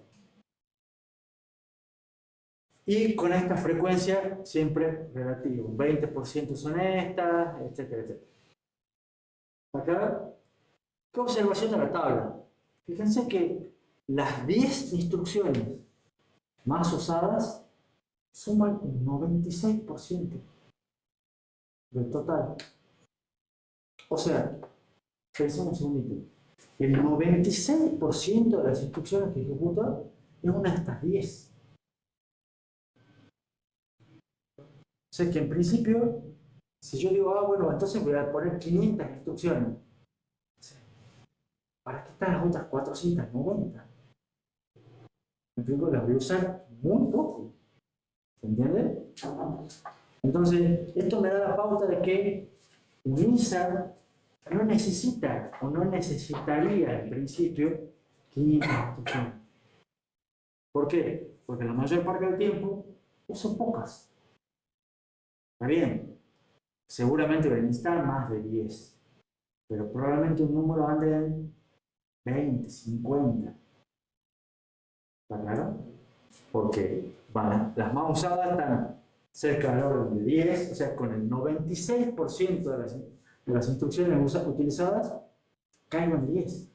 Y con esta frecuencia siempre relativo. 20% son estas, etcétera, etcétera. Acá, ¿qué observación de la tabla? Fíjense que las 10 instrucciones más usadas suman un 96% del total. O sea, pensemos un segundito. El 96% de las instrucciones que ejecuta es una de estas 10. O sea que en principio, si yo digo, bueno, entonces voy a poner 500 instrucciones. ¿Para qué están las otras 490? Me explico, las voy a usar muy poco. ¿Se entiende? Entonces, esto me da la pauta de que un ISA no necesita o no necesitaría en principio 500 instrucciones. ¿Por qué? Porque la mayor parte del tiempo uso pocas. Está bien, seguramente voy a necesitar más de 10, pero probablemente un número ande en 20, 50. ¿Está claro? Porque las más usadas están cerca del orden de 10, o sea, con el 96% de las instrucciones utilizadas caigo en 10.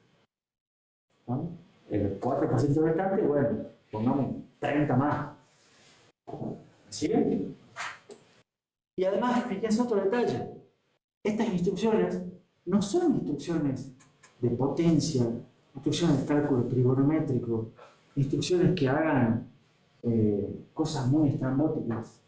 ¿No? El 4% restante, bueno, pongamos 30 más. ¿Sigue? Y además, fíjense otro detalle. Estas instrucciones no son instrucciones de potencia, instrucciones de cálculo trigonométrico, instrucciones que hagan cosas muy estrambóticas.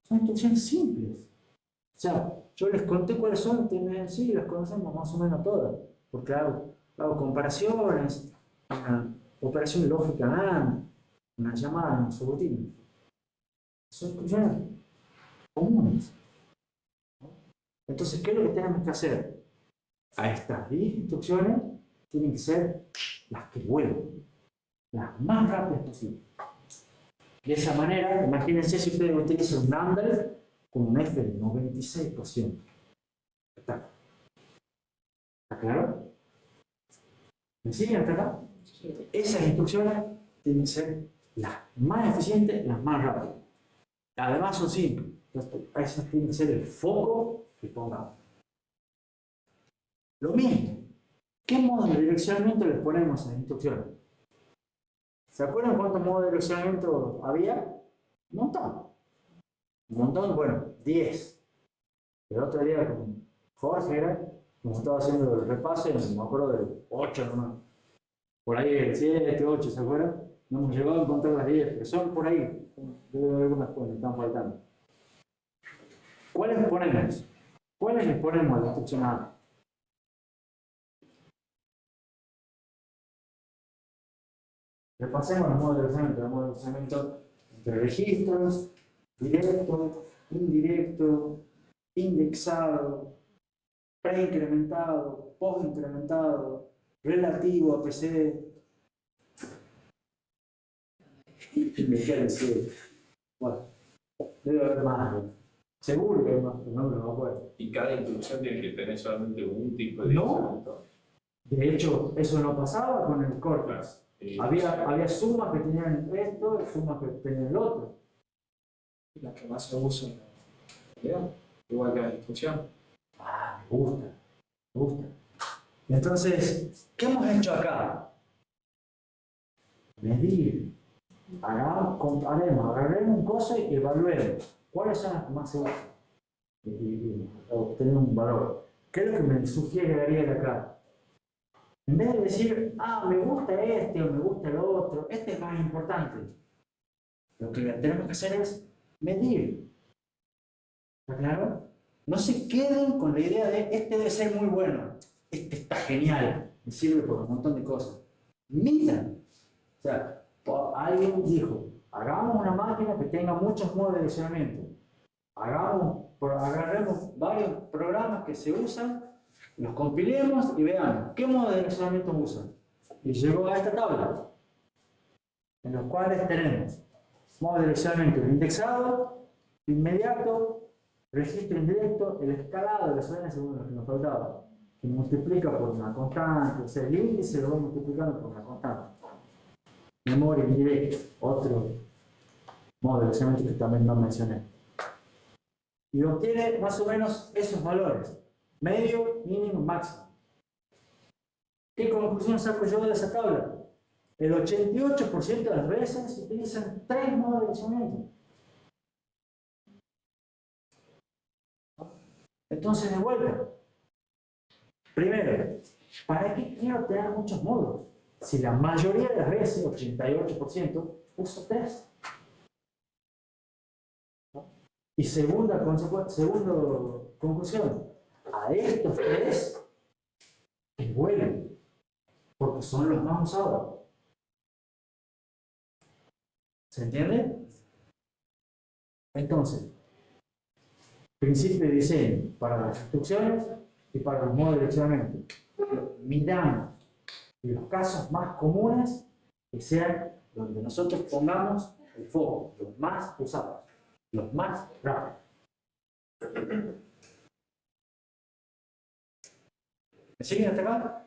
Son instrucciones simples. O sea, yo les conté cuáles son, ustedes me dicen, sí, las conocemos más o menos todas, porque hago comparaciones, una operación lógica AND, una llamada en subrutina. Son instrucciones comunes. Entonces, ¿qué es lo que tenemos que hacer? A estas 10 instrucciones tienen que ser las que vuelven, las más rápidas posibles. De esa manera, imagínense si ustedes utilizan un Number con un F de 96%. ¿Está claro? ¿Me siguen hasta acá? Esas instrucciones tienen que ser las más eficientes, las más rápidas. Además son simples. Esas tienen que ser el foco que pongamos. Lo mismo. ¿Qué modos de direccionamiento les ponemos a las instrucciones? ¿Se acuerdan cuántos modos de direccionamiento había? Un montón. Un montón, bueno, 10. El otro día con Jorge como estaba haciendo el repaso, me acuerdo de 8 nomás. Por ahí el 7, 8, ¿se acuerdan? No hemos llegado a encontrar las 10, pero son por ahí. Debe haber algunas que están faltando. ¿Cuáles ponemos? ¿Cuáles les ponemos a la instrucción A? Repasemos los modos de direccionamiento. El modo de direccionamiento entre registros, directo, indirecto, indexado, preincrementado, postincrementado, relativo a PC. Me queda decir. Bueno, debe haber más. Seguro que hay más, pero no me lo acuerdo. Y cada instrucción tiene que tener solamente un tipo de direccionamiento. De hecho, eso no pasaba con el Cortex. Había sumas que tenían esto y sumas que tenían el otro. Las que más se usan, ¿verdad? Igual que la instrucción. Ah, me gusta, me gusta. Entonces, ¿qué hemos hecho acá? Medir. Agarremos un coso y evaluemos. ¿Cuáles son las que más se usan? Y obtener un valor. ¿Qué es lo que me sugiere Ariel acá? En vez de decir, me gusta este o me gusta el otro, este es más importante. Lo que tenemos que hacer es medir. ¿Está claro? No se queden con la idea de, este debe ser muy bueno, este está genial, me sirve por un montón de cosas. Midan. O sea, alguien dijo, hagamos una máquina que tenga muchos modos de direccionamiento. Agarremos varios programas que se usan, los compilemos y veamos qué modo de direccionamiento usan. Y llegó a esta tabla, en los cuales tenemos modo de direccionamiento indexado, inmediato, registro indirecto, el escalado, eso era según lo que nos faltaba, que multiplica por una constante, o sea, el índice lo va multiplicando por una constante. Memoria indirecta, otro modo de direccionamiento que también no mencioné. Y obtiene más o menos esos valores. Medio, mínimo, máximo. ¿Qué conclusión saco yo de esa tabla? El 88% de las veces se utilizan 3 modos de direccionamiento. Entonces, de vuelta. Primero, ¿para qué quiero tener muchos modos? Si la mayoría de las veces, 88%, uso 3. Y segunda conclusión, a estos 3 que vuelven, porque son los más usados. ¿Se entiende? Entonces, principio de diseño para las instrucciones y para los modos de direccionamiento. Midamos los casos más comunes que sean donde nosotros pongamos el foco, los más usados, los más rápidos. ¿Me siguen hasta acá?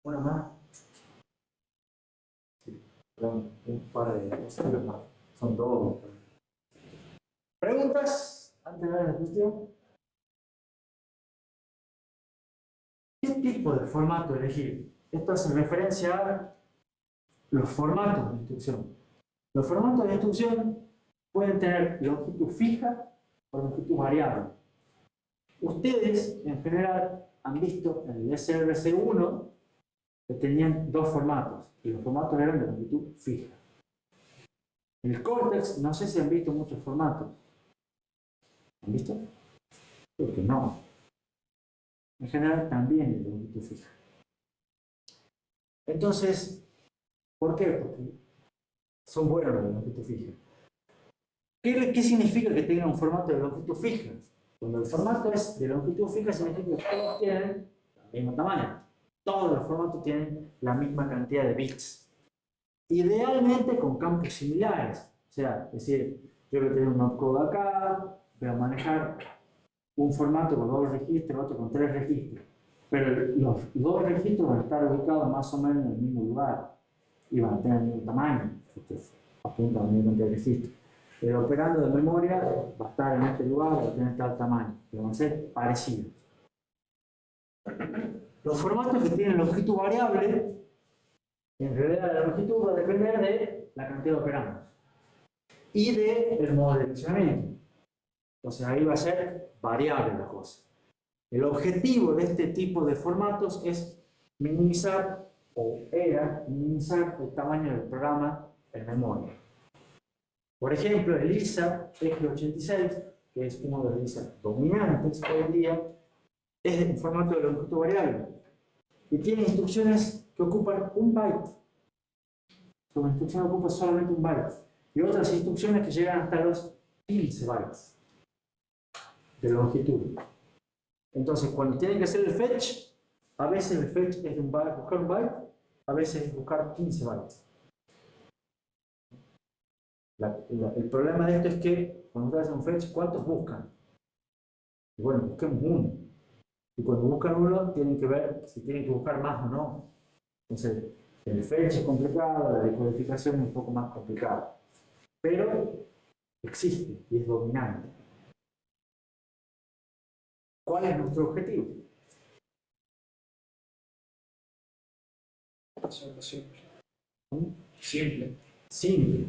Una más. Sí, un par de estudios más. Son 2. ¿Preguntas antes de dar la cuestión? ¿Qué tipo de formato elegir? Esto hace referencia a los formatos de instrucción. Los formatos de instrucción pueden tener longitud fija o longitud variable. Ustedes, en general, han visto en el SRC1 que tenían 2 formatos, y los formatos eran de longitud fija. En el Cortex, no sé si han visto muchos formatos. ¿Han visto? Creo que no. En general, también es de longitud fija. Entonces, ¿por qué? Porque son buenos los de longitud fija. ¿Qué significa que tenga un formato de longitud fija? Cuando el formato es de longitud fija, significa que todos tienen el mismo tamaño. Todos los formatos tienen la misma cantidad de bits. Idealmente con campos similares. O sea, es decir, yo voy a tener un opcode acá, voy a manejar un formato con 2 registros, otro con 3 registros. Pero los 2 registros van a estar ubicados más o menos en el mismo lugar y van a tener el mismo tamaño, apunta al mismo cantidad de registros. El operando de memoria va a estar en este lugar, va a tener tal tamaño, pero van a ser parecidos. Los formatos que tienen longitud variable, en realidad la longitud va a depender de la cantidad de operandos y del modo de funcionamiento. Entonces ahí va a ser variable la cosa. El objetivo de este tipo de formatos es minimizar, o era minimizar el tamaño del programa en memoria. Por ejemplo, el ISA X86, que es uno de los ISA dominantes hoy en día, es un formato de longitud variable y tiene instrucciones que ocupan 1 byte. Su instrucción ocupa solamente 1 byte y otras instrucciones que llegan hasta los 15 bytes de longitud. Entonces, cuando tienen que hacer el fetch, a veces el fetch es de un byte, buscar 1 byte, a veces es buscar 15 bytes. El problema de esto es que cuando ustedes hacen un fetch, ¿cuántos buscan? Y bueno, busquemos uno. Y cuando buscan uno, tienen que ver si tienen que buscar más o no. Entonces, el fetch es complicado, la decodificación es un poco más complicada. Pero existe y es dominante. ¿Cuál es nuestro objetivo? Hacerlo simple. Simple. Simple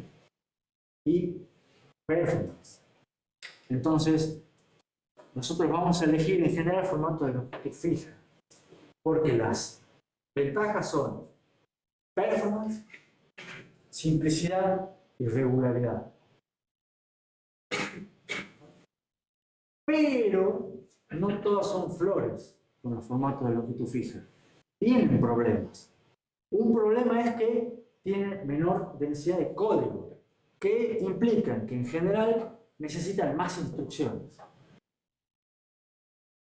y performance. Entonces, nosotros vamos a elegir en general el formato de longitud fija, porque las ventajas son performance, simplicidad y regularidad. Pero no todas son flores con los formatos de longitud fija. Tienen problemas. Un problema es que tienen menor densidad de código, que implican que en general necesitan más instrucciones.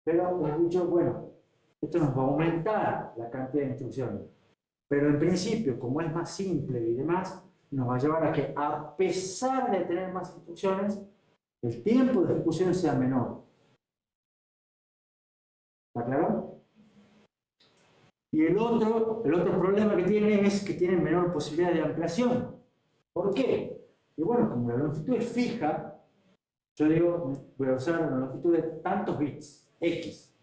Pero hemos dicho, bueno, esto nos va a aumentar la cantidad de instrucciones. Pero en principio, como es más simple y demás, nos va a llevar a que, a pesar de tener más instrucciones, el tiempo de ejecución sea menor. ¿Está claro? Y el otro problema que tienen es que tienen menor posibilidad de ampliación. ¿Por qué? Y bueno, como la longitud es fija, yo digo, voy a usar una longitud de tantos bits, X.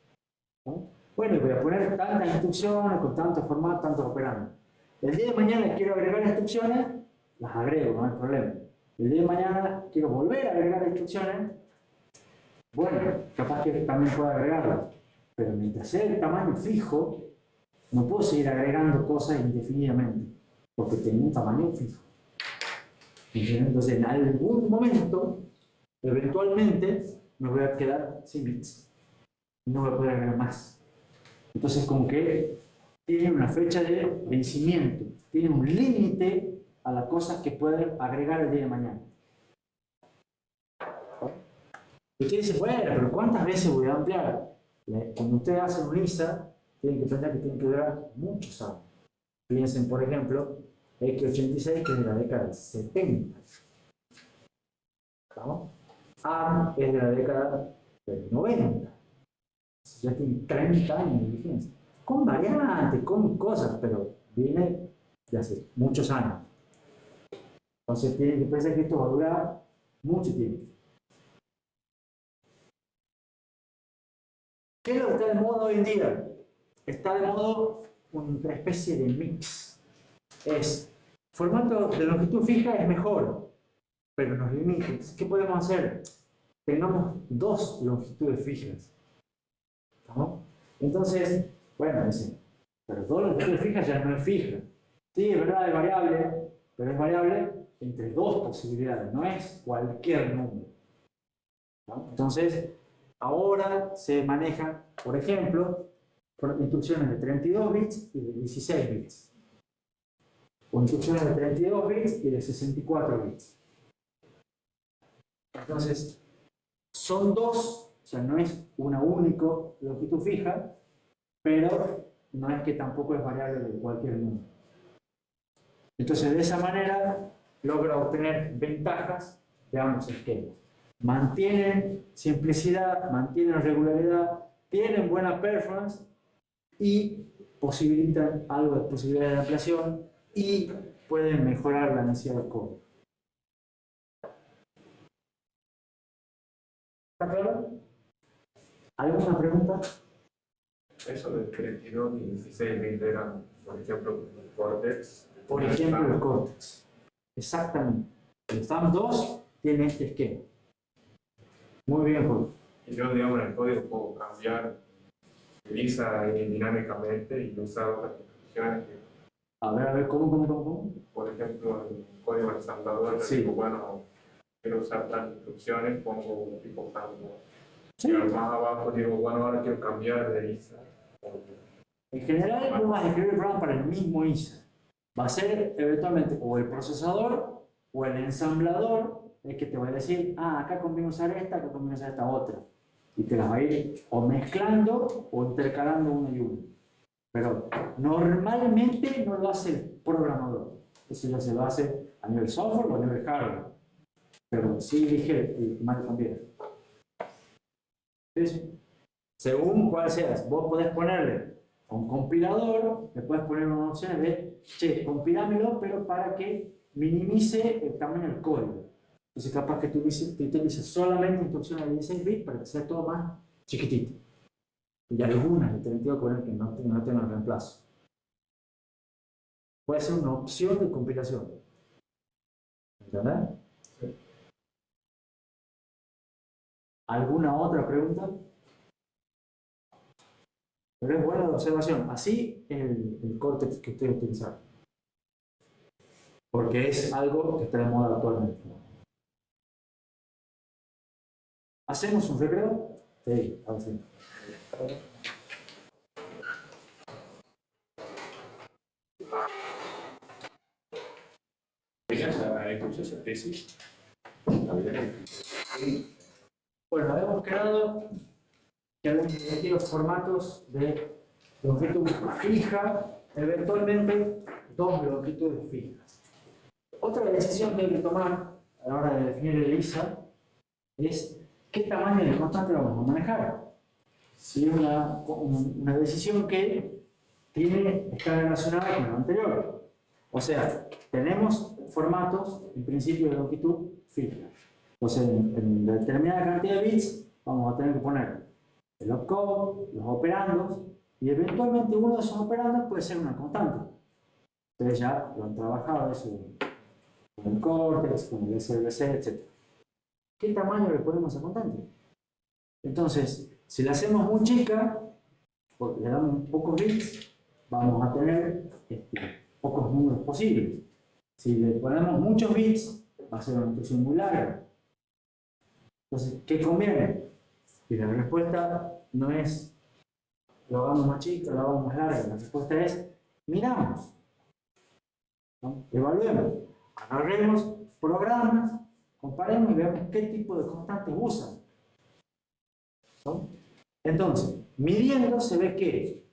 ¿No? Bueno, voy a poner tantas instrucciones con tantos formatos, tantos operandos. El día de mañana quiero agregar instrucciones, las agrego, no hay problema. El día de mañana quiero volver a agregar instrucciones, bueno, capaz que también puedo agregarlas. Pero mientras sea el tamaño fijo, no puedo seguir agregando cosas indefinidamente, porque tengo un tamaño fijo. Entonces, en algún momento, eventualmente, me voy a quedar sin bits. No voy a poder agregar más. Entonces, como que tiene una fecha de vencimiento, tiene un límite a las cosas que pueden agregar el día de mañana. Usted dice, bueno, pero ¿cuántas veces voy a ampliar? Cuando ustedes hacen un ISA, tienen que pensar que tienen que durar muchos años. Piensen, por ejemplo, X86, que es de la década del 70. ¿Vamos? ARM es de la década del 90. Ya tiene 30 años de vigencia. Con variantes, con cosas, pero viene de hace muchos años. Entonces tienen que pensar que esto va a durar mucho tiempo. ¿Qué es lo que está de moda hoy en día? Está de moda una especie de mix. Es, formato de longitud fija es mejor, pero nos limita. ¿Qué podemos hacer? Tengamos 2 longitudes fijas. ¿No? Entonces, bueno, dicen, pero 2 longitudes fijas ya no es fija. Sí, es verdad, es variable, pero es variable entre 2 posibilidades, no es cualquier número. ¿No? Entonces, ahora se manejan, por ejemplo, por instrucciones de 32 bits y de 16 bits. O instrucciones de 32 bits y de 64 bits. Entonces, son 2, o sea, no es una única longitud fija, pero no es que tampoco es variable de cualquier número. Entonces, de esa manera, logra obtener ventajas de ambos esquemas. Mantienen simplicidad, mantienen regularidad, tienen buena performance y posibilitan algo de posibilidad de ampliación y pueden mejorar la densidad del código. ¿Está claro? ¿Alguna pregunta? Eso de 32 y 16 bits eran, por ejemplo, el Cortex. Por ejemplo, el Cortex. Exactamente. El SAM2 tiene este esquema. Muy bien, Jorge. Y yo, digamos, en el código puedo cambiar lisa dinámicamente y usar otras instrucciones. A ver, ¿cómo? Por ejemplo, el código ensamblador, Sí. digo, bueno, quiero usar tantas instrucciones, pongo un tipo cambio. Sí. Y más abajo digo, bueno, ahora quiero cambiar de lisa. En general, no vas a escribir el programa para el mismo ISA. Va a ser eventualmente o el procesador o el ensamblador el que te va a decir, ah, acá conviene usar esta, acá conviene usar esta otra. Y te las va a ir o mezclando o intercalando uno y uno. Pero normalmente no lo hace el programador. Eso ya se lo hace a nivel software o a nivel hardware. Pero sí dije el que más le conviene. ¿Sí? Según cuál seas, vos podés ponerle a un compilador, le puedes poner una opción de, che, compilámelo, pero para que minimice el tamaño del código. Entonces, capaz que tú utilices solamente instrucciones de 16 bits para que sea todo más chiquitito. Y algunas de 32 que no tengan reemplazo. Puede ser una opción de compilación. ¿Entendés? Sí. ¿Alguna otra pregunta? Pero es buena la observación. Así el Cortex que estoy utilizando. Porque es algo que está de moda actualmente. ¿Hacemos un recreo? Sí, hacemos. ¿Escuchó esa tesis? Bueno, habíamos quedado que habíamos elegido formatos de longitud fija, eventualmente dos longitudes fijas. Otra decisión que hay que tomar a la hora de definir el ISA es qué tamaño de constante vamos a manejar. Si es una decisión que está relacionada con lo anterior. O sea, tenemos formatos en principio de longitud fija. Entonces, en determinada cantidad de bits vamos a tener que poner el opcode, los operandos, y eventualmente uno de esos operandos puede ser una constante. Ustedes ya lo han trabajado eso con el Cortex, con el SLC, etc. ¿Qué tamaño le ponemos a constante? Entonces, si la hacemos muy chica, porque le damos pocos bits, vamos a tener pocos números posibles. Si le ponemos muchos bits, va a ser una instrucción muy larga. Entonces, ¿qué conviene? Y la respuesta no es lo hagamos más chico, lo hagamos más largo. La respuesta es miramos, ¿no? Evaluemos, agarremos programas, comparemos y veamos qué tipo de constantes usan, ¿no? Entonces, midiendo se ve que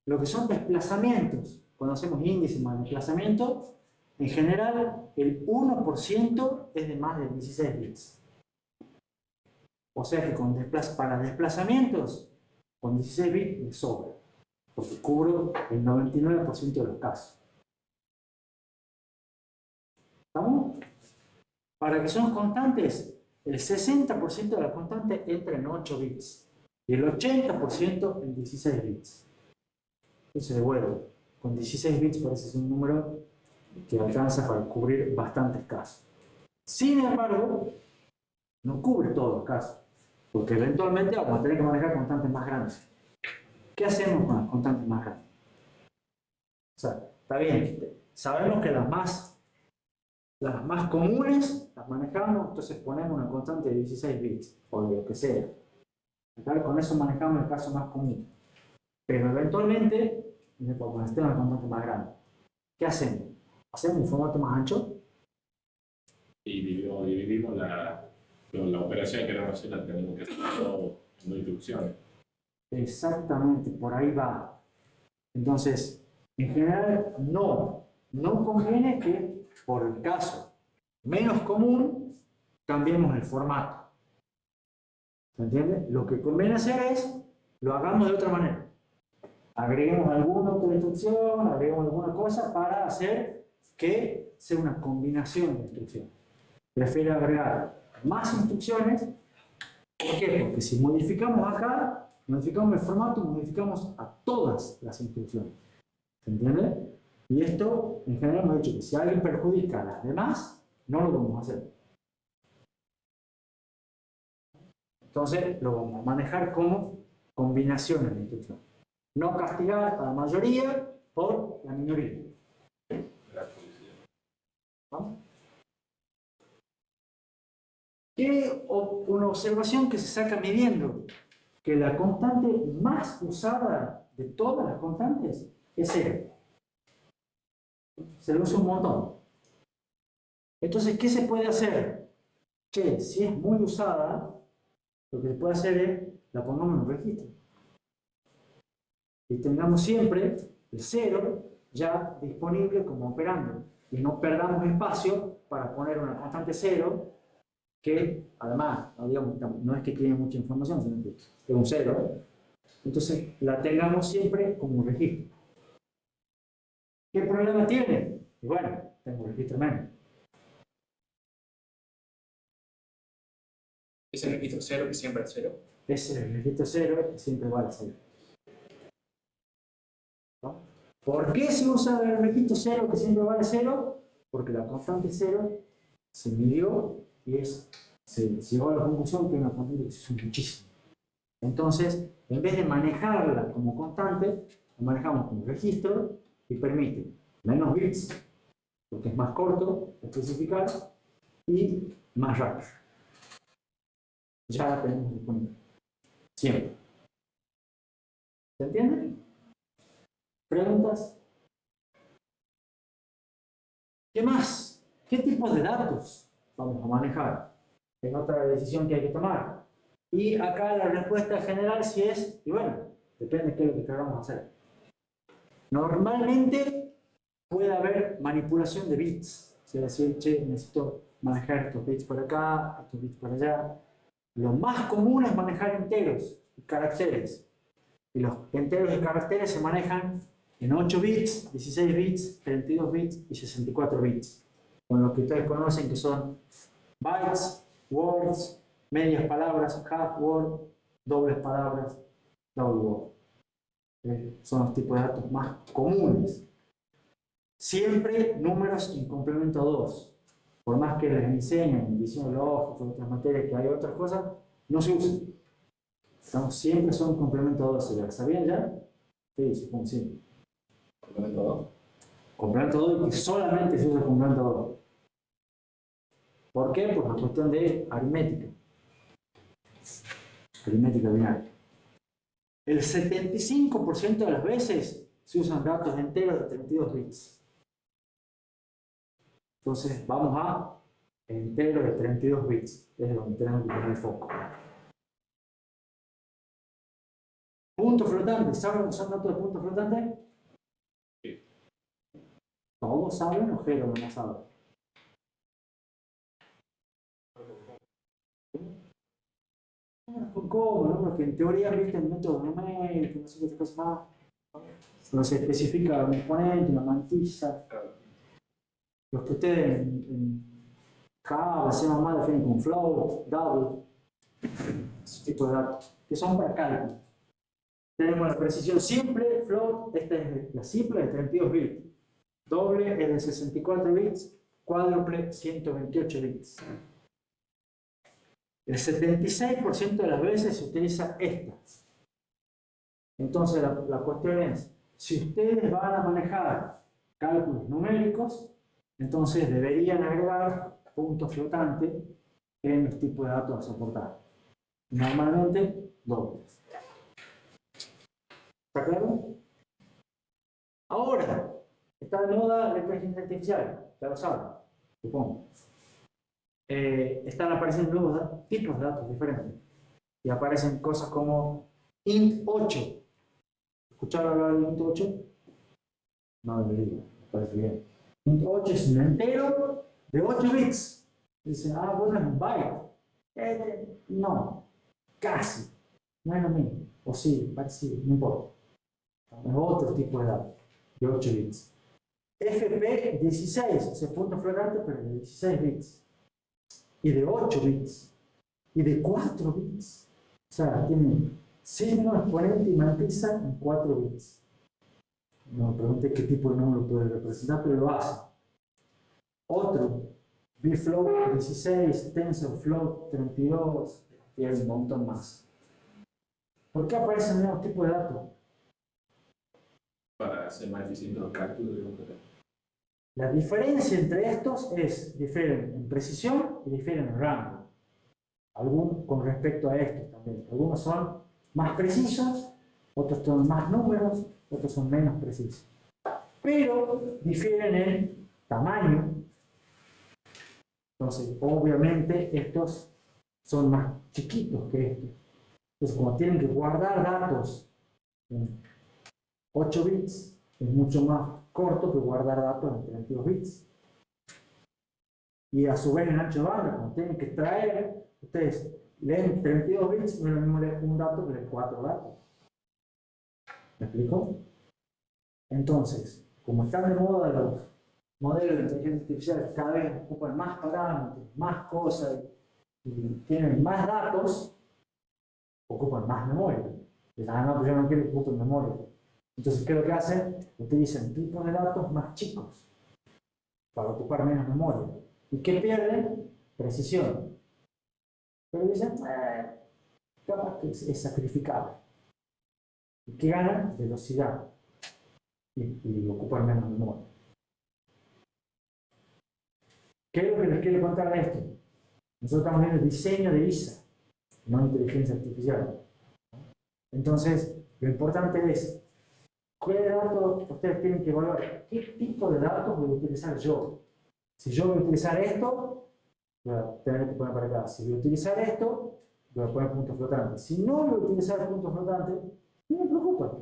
lo que son desplazamientos, cuando hacemos índice más desplazamiento, en general el 1% es de más de 16 bits. O sea que para desplazamientos, con 16 bits me sobra, porque cubro el 99% de los casos. ¿Estamos? Para que son constantes, el 60% de la constante entra en 8 bits y el 80% en 16 bits. Entonces, bueno, con 16 bits parece ser un número que alcanza para cubrir bastantes casos. Sin embargo, no cubre todos los casos, porque eventualmente vamos a tener que manejar constantes más grandes. ¿Qué hacemos con las constantes más grandes? O sea, está bien, sabemos que las más comunes las manejamos, entonces ponemos una constante de 16 bits, o de lo que sea. Con eso manejamos el caso más común. Pero eventualmente, necesitamos una constante más grande. ¿Qué hacemos? ¿Hacemos un formato más ancho? Y dividimos la operación que queremos hacer, la tenemos que hacer en dos instrucciones. Exactamente, por ahí va. Entonces, en general, no no conviene que, por el caso menos común, cambiemos el formato. ¿Se entiende? Lo que conviene hacer es, lo hagamos de otra manera. Agreguemos alguna otra instrucción, agreguemos alguna cosa para hacer que sea una combinación de instrucciones. Prefiero agregar más instrucciones. ¿Por qué? Porque si modificamos acá, modificamos el formato, modificamos a todas las instrucciones. ¿Se entiende? Y esto, en general, hemos dicho que si alguien perjudica a las demás, no lo vamos a hacer. Entonces, lo vamos a manejar como combinaciones de instrucciones. No castigar a la mayoría por la minoría. ¿Vamos? Una observación que se saca midiendo, que la constante más usada de todas las constantes es 0. Se lo usa un montón. Entonces, ¿qué se puede hacer? Que si es muy usada, lo que se puede hacer es la pongamos en un registro. Y tengamos siempre el 0 ya disponible como operando. Y no perdamos espacio para poner una constante 0 que, además, no es que tiene mucha información, sino que es un 0. Entonces, la tengamos siempre como un registro. ¿Qué problema tiene? Y bueno, tengo un registro menos. Es el registro 0 que siempre es 0. Es el registro 0 que siempre vale 0. ¿No? ¿Por qué se usa el registro 0 que siempre vale 0? Porque la constante 0 se midió y se llegó a la conclusión que es una constante que se usa muchísimo. Entonces, en vez de manejarla como constante, la manejamos como registro y permite menos bits, porque es más corto especificar, y más rápido. Ya la tenemos disponible. Siempre. ¿Se entiende? ¿Preguntas? ¿Qué más? ¿Qué tipo de datos vamos a manejar? Es otra decisión que hay que tomar. Y acá la respuesta general sí es, y bueno, depende de qué es lo que queramos hacer. Normalmente puede haber manipulación de bits. Es decir, che, necesito manejar estos bits por acá, estos bits por allá. Lo más común es manejar enteros y caracteres. Y los enteros y caracteres se manejan en 8 bits, 16 bits, 32 bits y 64 bits. Con lo que ustedes conocen que son bytes, words, medias palabras, half word, dobles palabras, double word. Son los tipos de datos más comunes. Siempre números en complemento 2. Por más que les enseñen en diseño lógico, otras materias que hay otras cosas, no se usan. Entonces, siempre son complemento 2. ¿Ya sabían ya? Sí, supongo que sí. ¿Complemento 2? Complemento 2 y que solamente se usa complemento 2. ¿Por qué? Por una cuestión de aritmética. Aritmética binaria. El 75% de las veces se usan datos enteros de 32 bits. Entonces vamos a enteros de 32 bits. Es donde tenemos que poner el foco. Punto flotante. ¿Saben lo que son datos de punto flotante? Sí. ¿Todos saben o Jero no sabe? ¿Cómo? ¿No? Porque en teoría viste el método numérico, no sé qué cosa más. Pero se especifica un exponente, una mantilla. Los que ustedes en Java, C++ definen como float, double, ese tipo de datos, que son para cálculo. Tenemos la precisión simple, float, esta es la simple de 32 bits. Doble es de 64 bits, cuádruple 128 bits. El 76% de las veces se utiliza esta. Entonces la cuestión es, si ustedes van a manejar cálculos numéricos, entonces deberían agregar punto flotante en los tipos de datos a soportar. Normalmente dobles. ¿Está claro? Ahora, está de moda la inteligencia artificial, ya lo saben, supongo. Están apareciendo nuevos tipos de datos diferentes. Y aparecen cosas como int8. ¿Escucharon hablar de int8? No debería, me parece bien. Un 8 es un entero de 8 bits. Dicen, ah, bueno, es un byte. No, casi. No es lo mismo. O sí, parecido, no importa. Es otro tipo de dato, de 8 bits. FP16, o sea, punto flotante, pero de 16 bits. Y de 8 bits. Y de 4 bits. O sea, tiene signo, exponente y matriza en 4 bits. No me pregunté qué tipo de número puede representar, pero lo hace. Otro, bfloat 16, tensorfloat 32, y hay un montón más. ¿Por qué aparecen nuevos tipos de datos? Para hacer más eficiente los cálculos, digamos. La diferencia entre estos es, difieren en precisión y difieren en rango. Algunos con respecto a estos también. Algunos son más precisos, otros son más números, otros son menos precisos. Pero difieren en tamaño. Entonces, obviamente, estos son más chiquitos que estos. Entonces, como tienen que guardar datos en 8 bits, es mucho más corto que guardar datos en 32 bits. Y a su vez en ancho de banda, como tienen que extraer, ustedes leen 32 bits, no es lo mismo leer un dato que leer 4 datos. ¿Me explico? Entonces, como están de moda los modelos de inteligencia artificial, cada vez ocupan más parámetros, más cosas y tienen más datos, ocupan más memoria. Dicen, ah, no, pues yo no quiero que ocupen memoria. Entonces, ¿qué es lo que hacen? Utilizan tipos de datos más chicos para ocupar menos memoria. ¿Y qué pierden? Precisión. Pero dicen, capaz que es sacrificable. ¿Y qué ganan? Velocidad. Y ocupan menos memoria. ¿Qué es lo que les quiero contar de esto? Nosotros estamos viendo el diseño de ISA, no inteligencia artificial. Entonces, lo importante es, ¿qué datos ustedes tienen que evaluar? ¿Qué tipo de datos voy a utilizar yo? Si yo voy a utilizar esto, voy a tener que poner para acá. Si voy a utilizar esto, voy a poner puntos flotantes. Si no voy a utilizar puntos flotantes, no me preocupa.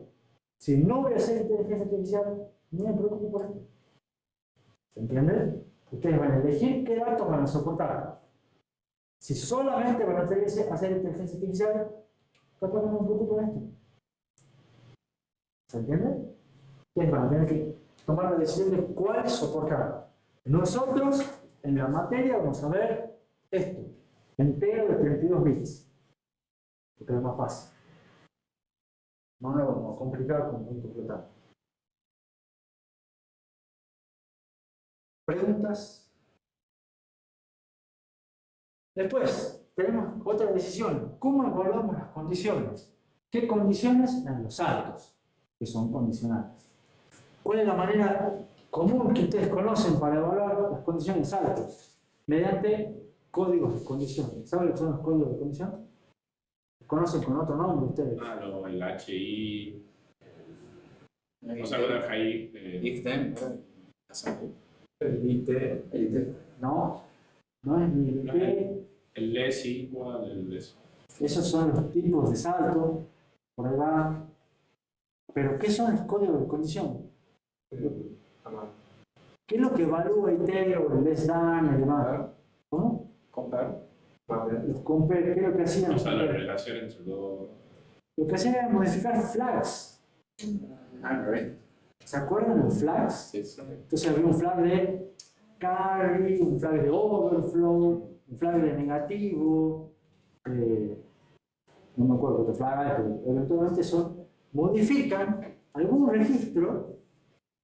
Si no voy a hacer inteligencia artificial, no me preocupo por esto. ¿Se entiende? Ustedes van a elegir qué datos van a soportar. Si solamente van a hacer inteligencia artificial, capaz no me preocupo de esto. ¿Se entiende? Ustedes van a tener que tomar la decisión de cuál soportar. Nosotros, en la materia, vamos a ver esto, entero de 32 bits, porque es más fácil. No lo vamos a complicar con puntos flotantes. ¿Preguntas? Después, tenemos otra decisión. ¿Cómo evaluamos las condiciones? ¿Qué condiciones? Los saltos, que son condicionales. ¿Cuál es la manera común que ustedes conocen para evaluar las condiciones de saltos? Mediante códigos de condición. ¿Saben lo que son los códigos de condición? ¿Los conocen con otro nombre ustedes? Ah, no, el HI. O sea, con el HI. If then. El IT. No, no es ni el IP. El less igual, el less. Esos son los tipos de salto. Por ahí va. Pero, ¿qué son los códigos de condición? ¿Qué es lo que evalúa IT o el less than y demás? ¿Cómo? Compare. Los compare, ¿qué es lo que hacían? O sea, la relación entre dos. Lo que hacían era modificar flags. Right. ¿Se acuerdan de los flags? Sí, sí. Entonces había un flag de carry, un flag de overflow, un flag de negativo, no me acuerdo qué flag hay, pero eventualmente modifican algún registro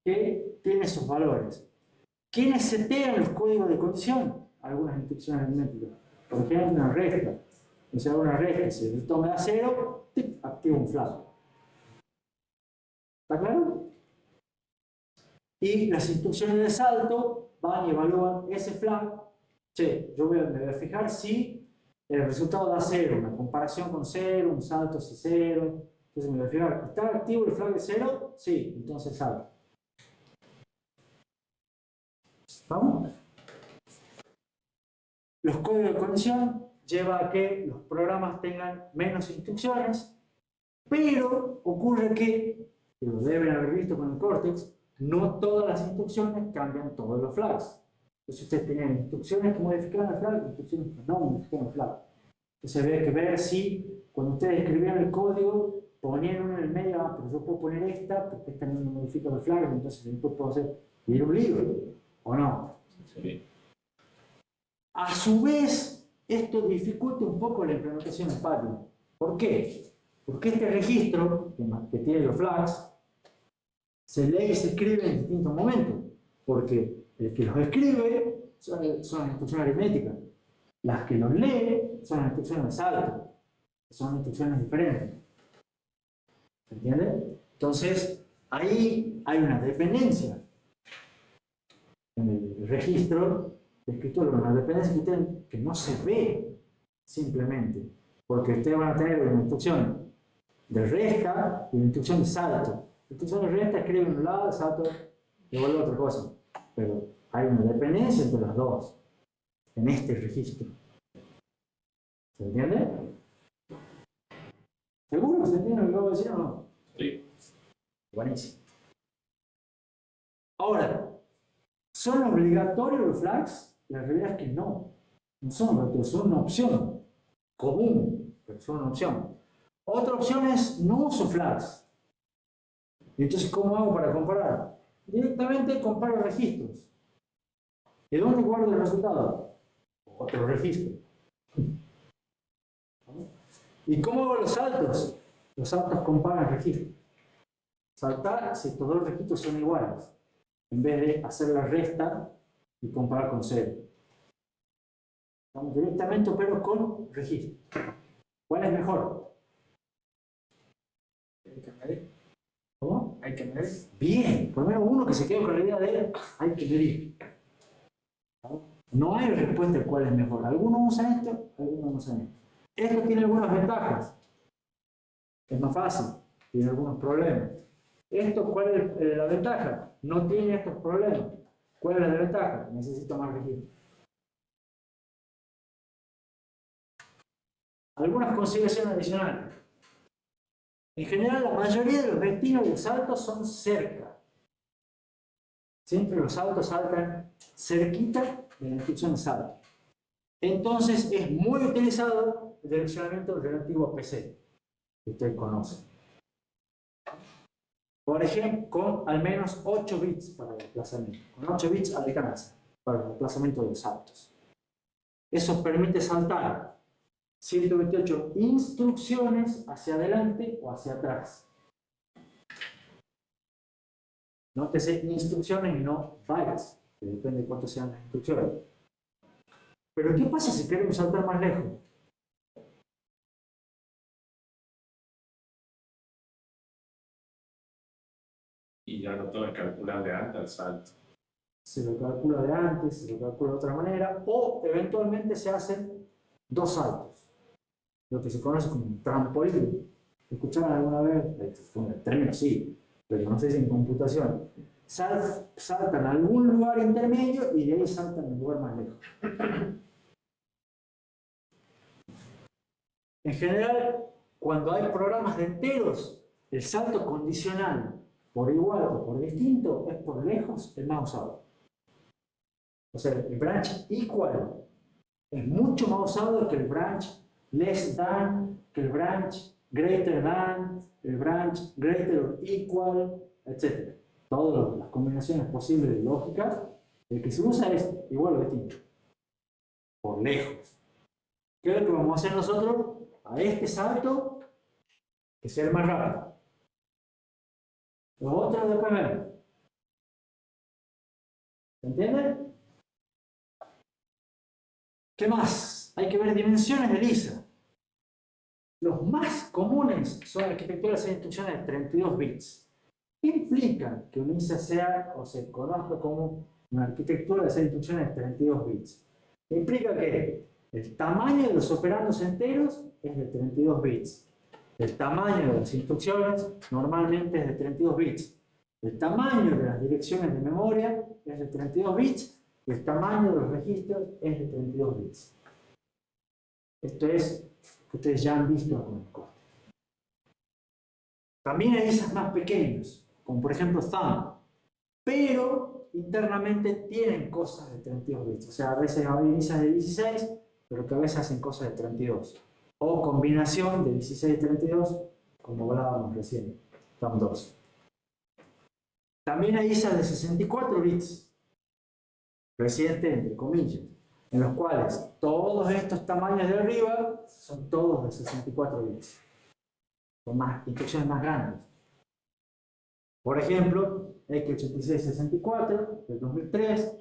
que tiene esos valores. ¿Quiénes setean el código de condición? Algunas instrucciones aritméticas. Por ejemplo, una resta. Entonces hago una resta, si el resultado me da 0, activo un flag. ¿Está claro? Y las instrucciones de salto van y evalúan ese flag. Che, yo me voy a fijar si el resultado da 0, una comparación con 0, un salto si 0. Entonces me voy a fijar, ¿está activo el flag de 0? Sí, entonces salto. ¿Vamos? Los códigos de condición llevan a que los programas tengan menos instrucciones, pero ocurre que lo deben haber visto con el Cortex, no todas las instrucciones cambian todos los flags. Entonces ustedes tienen instrucciones que modifican el flag, instrucciones que no modifican el flag. Entonces había que ver si cuando ustedes escribían el código ponían uno en el medio, pero yo puedo poner esta, porque esta no modifica el flag, entonces después puedo hacer ir un libro, ¿o no? Sí. A su vez, esto dificulta un poco la implementación en Python. ¿Por qué? Porque este registro, que tiene los flags, se lee y se escribe en distintos momentos. Porque el que los escribe son las instrucciones aritméticas. Las que los lee son las instrucciones de salto. Son instrucciones diferentes. ¿Se entiende? Entonces, ahí hay una dependencia en el registro de escritura, una dependencia que no se ve simplemente. Porque ustedes van a tener una instrucción de resta y una instrucción de salto. La instrucción de resta escribe en un lado, el salto devuelve otra cosa. Pero hay una dependencia entre las dos en este registro. ¿Se entiende? ¿Seguro? ¿Se entiende lo que acabo de decir o no? Sí. Buenísimo. Ahora, ¿son obligatorios los flags? La realidad es que no. No son obligatorios, son una opción común, pero son una opción. Otra opción es no uso flags. Y entonces, ¿cómo hago para comparar? Directamente comparo registros. ¿Y dónde guardo el resultado? Otro registro. ¿Y cómo hago los saltos? Los saltos comparan registros. Saltar si estos dos registros son iguales, en vez de hacer la resta y comparar con cero. Vamos directamente, pero con registro. ¿Cuál es mejor? Hay que medir. ¿Cómo? Hay que medir. Bien, por lo menos uno que se quede con la idea de hay que medir. No hay respuesta de cuál es mejor. Algunos usan esto, algunos usan esto. Esto tiene algunas ventajas. Es más fácil, tiene algunos problemas. ¿Esto cuál es la ventaja? No tiene estos problemas. ¿Cuál es la ventaja? Necesito más registro. Algunas consideraciones adicionales. En general, la mayoría de los destinos y los saltos son cerca. Siempre los saltos saltan cerquita de la instrucción de salto. Entonces, es muy utilizado el direccionamiento relativo a PC, que usted conoce. Por ejemplo, con al menos 8 bits para el desplazamiento. Con 8 bits alcanza para el desplazamiento de los saltos. Eso permite saltar 128 instrucciones hacia adelante o hacia atrás. Nótese instrucciones y no bytes, que depende de cuántas sean las instrucciones. Pero ¿qué pasa si queremos saltar más lejos? Y ya no tengo que calcular de antes el salto. Se lo calcula de antes, se lo calcula de otra manera, o eventualmente se hacen 2 saltos. Lo que se conoce como un trampolín. ¿Escucharon alguna vez? El término sí, pero no sé si en computación. Saltan a algún lugar intermedio y de ahí saltan al lugar más lejos. En general, cuando hay programas de enteros, el salto condicional por igual o por distinto es por lejos el más usado. O sea, el branch equal es mucho más usado que el branch less than, que el branch greater than, el branch greater or equal, etc. Todas las combinaciones posibles de lógica, el que se usa es igual o distinto, por lejos. ¿Qué es lo que vamos a hacer nosotros? A este salto, que sea el más rápido. Los otros después vemos. ¿Se entiende? ¿Qué más? Hay que ver dimensiones de Lisa. Los más comunes son arquitecturas de instrucciones de 32 bits. ¿Qué implica que un Lisa sea o se conozca como una arquitectura de instrucciones de 32 bits? Implica que el tamaño de los operandos enteros es de 32 bits. El tamaño de las instrucciones normalmente es de 32 bits. El tamaño de las direcciones de memoria es de 32 bits. Y el tamaño de los registros es de 32 bits. Esto es que ustedes ya han visto algunas cosas. También hay esas más pequeñas, como por ejemplo thumb. pero internamente tienen cosas de 32 bits. O sea, a veces hay ISAs de 16, pero que a veces hacen cosas de 32. O combinación de 16 y 32, como hablábamos recién. Son dos. También hay ISAs de 64 bits, recientes entre comillas, en los cuales todos estos tamaños de arriba son todos de 64 bits. Son más, instrucciones más grandes. Por ejemplo, X86-64 del 2003,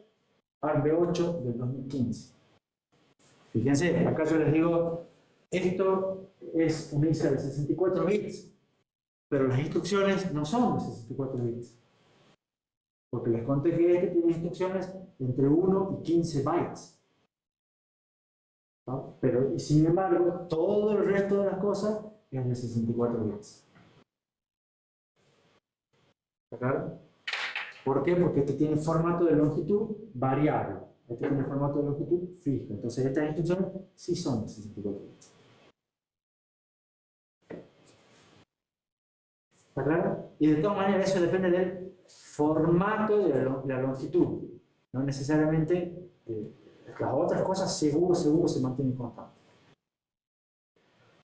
ARMv8 del 2015. Fíjense, acá yo les digo, esto es un ISA de 64 bits, pero las instrucciones no son de 64 bits. Porque les conté que este tiene instrucciones entre 1 y 15 bytes. ¿No? Pero, sin embargo, todo el resto de las cosas es de 64 bits. ¿Está claro? ¿Por qué? Porque este tiene formato de longitud variable. Este tiene formato de longitud fijo. Entonces, estas instrucciones sí son de 64 bits. ¿Está claro? Y de todas maneras, eso depende del formato de la longitud. No necesariamente las otras cosas seguro se mantienen constantes.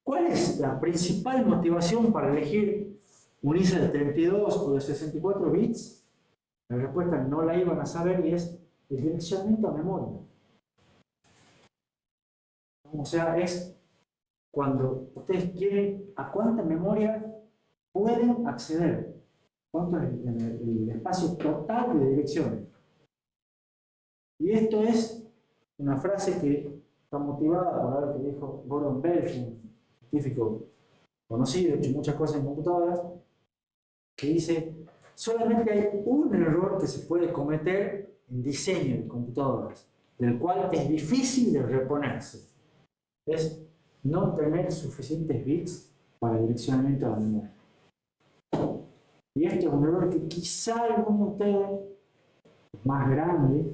¿Cuál es la principal motivación para elegir un ISA de 32 o de 64 bits? La respuesta no la iban a saber y es el direccionamiento a memoria. O sea, es cuando ustedes quieren a cuánta memoria pueden acceder. ¿Cuánto es el espacio total de direcciones? Y esto es una frase que está motivada por algo que dijo Gordon Bell, un científico conocido, hecho muchas cosas en computadoras, que dice, solamente hay un error que se puede cometer en diseño de computadoras, del cual es difícil de reponerse. Es no tener suficientes bits para el direccionamiento de la memoria. Y este es un error que quizá algunos de ustedes, más grandes,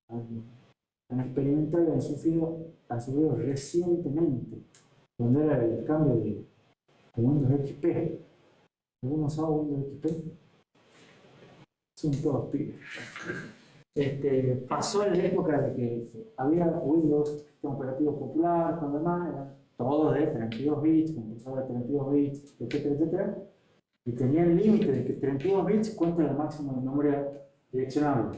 han experimentado y han sufrido recientemente, cuando era el cambio de Windows XP. ¿Algunos saben Windows XP? Son todos pibes. Pasó en la época de que había Windows, sistema operativo popular, cuando demás, eran todos de 32 bits, computadores de 32 bits, etcétera, etcétera. Y tenía el límite de que 32 bits cuenta el máximo de memoria direccionable.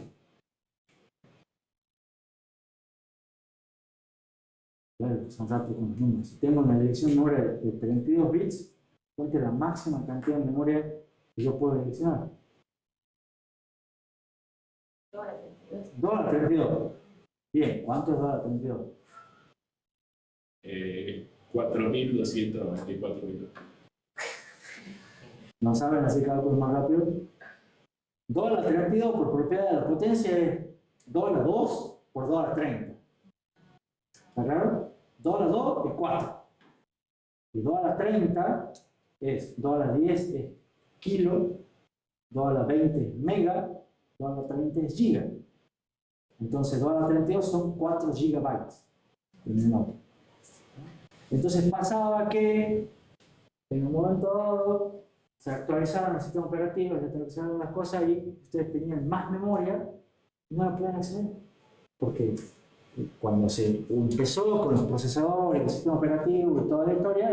Claro, son rápidos con los números. Si tengo una dirección de memoria de 32 bits, cuenta la máxima cantidad de memoria que yo puedo direccionar. 2 a la 32. 2 a la 32. Bien, ¿cuánto es 2 a la 32? 4.294 minutos. ¿No saben hacer cálculos más rápido? 2 a la 32 por propiedad de la potencia es 2 a la 2 por 2 a la 30. ¿Está claro? 2 a la 2 es 4. Y 2 a la 30 es 2 a la 10 es kilo, 2 a la 20 es mega, 2 a la 30 es giga. Entonces 2 a la 32 son 4 gigabytes de memoria. Entonces pasaba que en un momento dado se actualizaron el sistema operativo, se actualizaron las cosas y ustedes tenían más memoria y no la podían acceder. Porque cuando se empezó con los procesadores, el sistema operativo y toda la historia,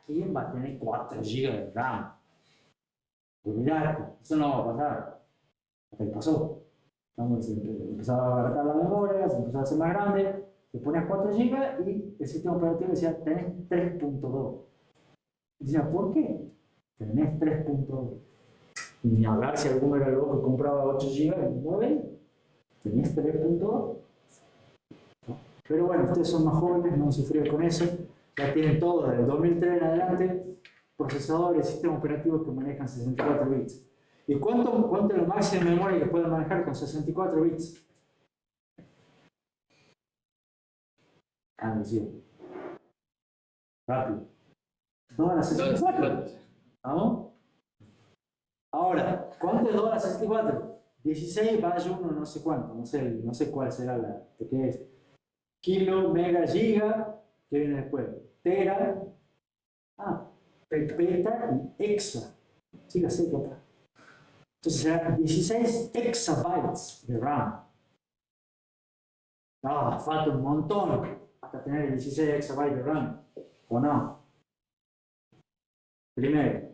¿quién va a tener 4 GB de RAM? Olvidate, eso no va a pasar. Hasta que pasó. Se empezaba a abaratar la memoria, se empezó a hacer más grande, se ponía 4 GB y el sistema operativo decía, tenés 3.2. Y decía, ¿por qué? Tenés 3.2. Y ni hablar si alguno era loco que compraba 8 GB, 9, tenés 3.2. Pero bueno, ustedes son más jóvenes, no han sufrido con eso, ya tienen todo, desde el 2003 en adelante, procesadores, sistemas operativos que manejan 64 bits. ¿Y cuánto es la máxima memoria que pueden manejar con 64 bits? Sí. Rápido. 2 a la 64. ¿Vamos? Ahora, ¿cuánto es 2 a la 64? 16 vaya 1 no sé cuánto, no sé cuál será la que es. Kilo, mega, giga, ¿qué viene después? Tera, peta y hexa. Sí, la sé, papá. Entonces será 16 exabytes de RAM. No, falta un montón hasta tener 16 exabytes de RAM. ¿O no? Primero,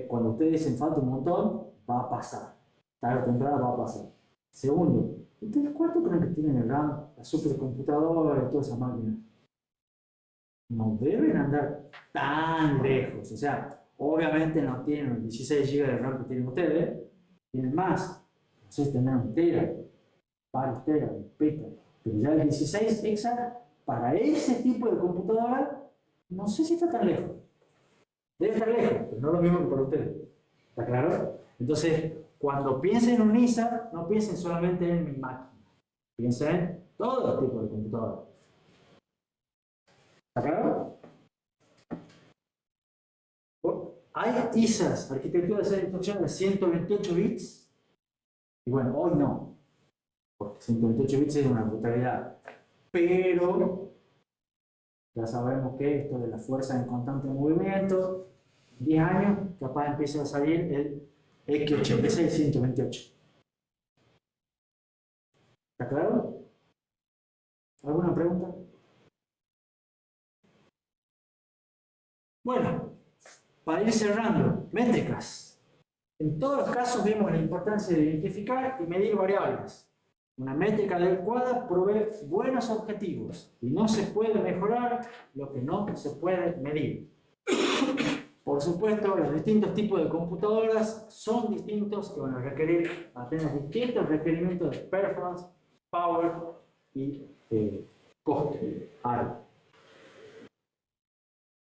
cuando ustedes dicen falta un montón, va a pasar. Tarde o temprano va a pasar. Segundo, ¿ustedes cuánto creen que tienen el RAM, la supercomputadora y todas esas máquinas? No deben andar tan lejos. O sea, obviamente no tienen los 16 GB de RAM que tienen ustedes, tienen más. No sé si tendrán un tera, varios teras, un peta. Pero ya el 16 exa, para ese tipo de computadora, no sé si está tan lejos. Debe estar lejos, pero no lo mismo que para ustedes. ¿Está claro? Entonces, cuando piensen en un ISA, no piensen solamente en mi máquina. Piensen en todos los tipos de computadoras. ¿Está claro? Hay ISAs, arquitecturas de instrucción de 128 bits. Y bueno, hoy no. Porque 128 bits es una brutalidad. Pero ya sabemos que esto de la fuerza en constante movimiento, en 10 años, capaz empieza a salir el X86 128. ¿Está claro? ¿Alguna pregunta? Bueno, para ir cerrando, métricas. En todos los casos vemos la importancia de identificar y medir variables. Una métrica adecuada provee buenos objetivos y no se puede mejorar lo que no se puede medir. Por supuesto, los distintos tipos de computadoras son distintos y van a requerir tener distintos requerimientos de performance, power y coste alto.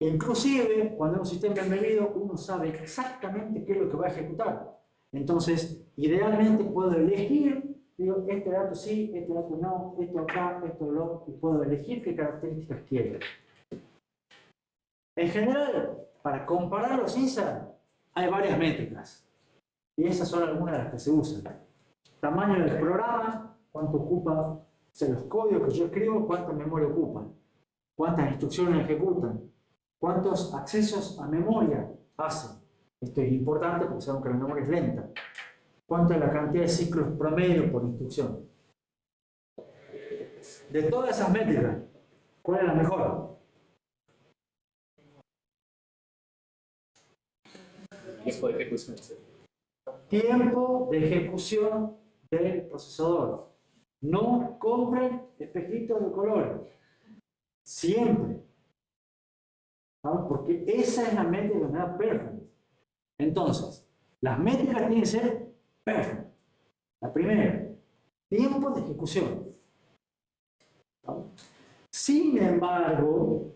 Inclusive, cuando es un sistema embebido, uno sabe exactamente qué es lo que va a ejecutar. Entonces, idealmente puedo elegir, digo, este dato sí, este dato no, esto acá, esto no, y puedo elegir qué características quiero. En general, para comparar los ISA, hay varias métricas. Y esas son algunas de las que se usan. Tamaño del programa, cuánto ocupa, o sea, los códigos que yo escribo, cuánta memoria ocupan, cuántas instrucciones ejecutan, cuántos accesos a memoria hacen. Esto es importante porque sabemos que la memoria es lenta. ¿Cuánto es la cantidad de ciclos promedio por instrucción? De todas esas métricas, ¿cuál es la mejor? Tiempo de ejecución. Tiempo de ejecución del procesador. No compren espejitos de colores. Siempre. ¿No? Porque esa es la métrica de manera perfecta. Entonces, las métricas tienen que ser perfectas. La primera, tiempo de ejecución. ¿No? Sin embargo,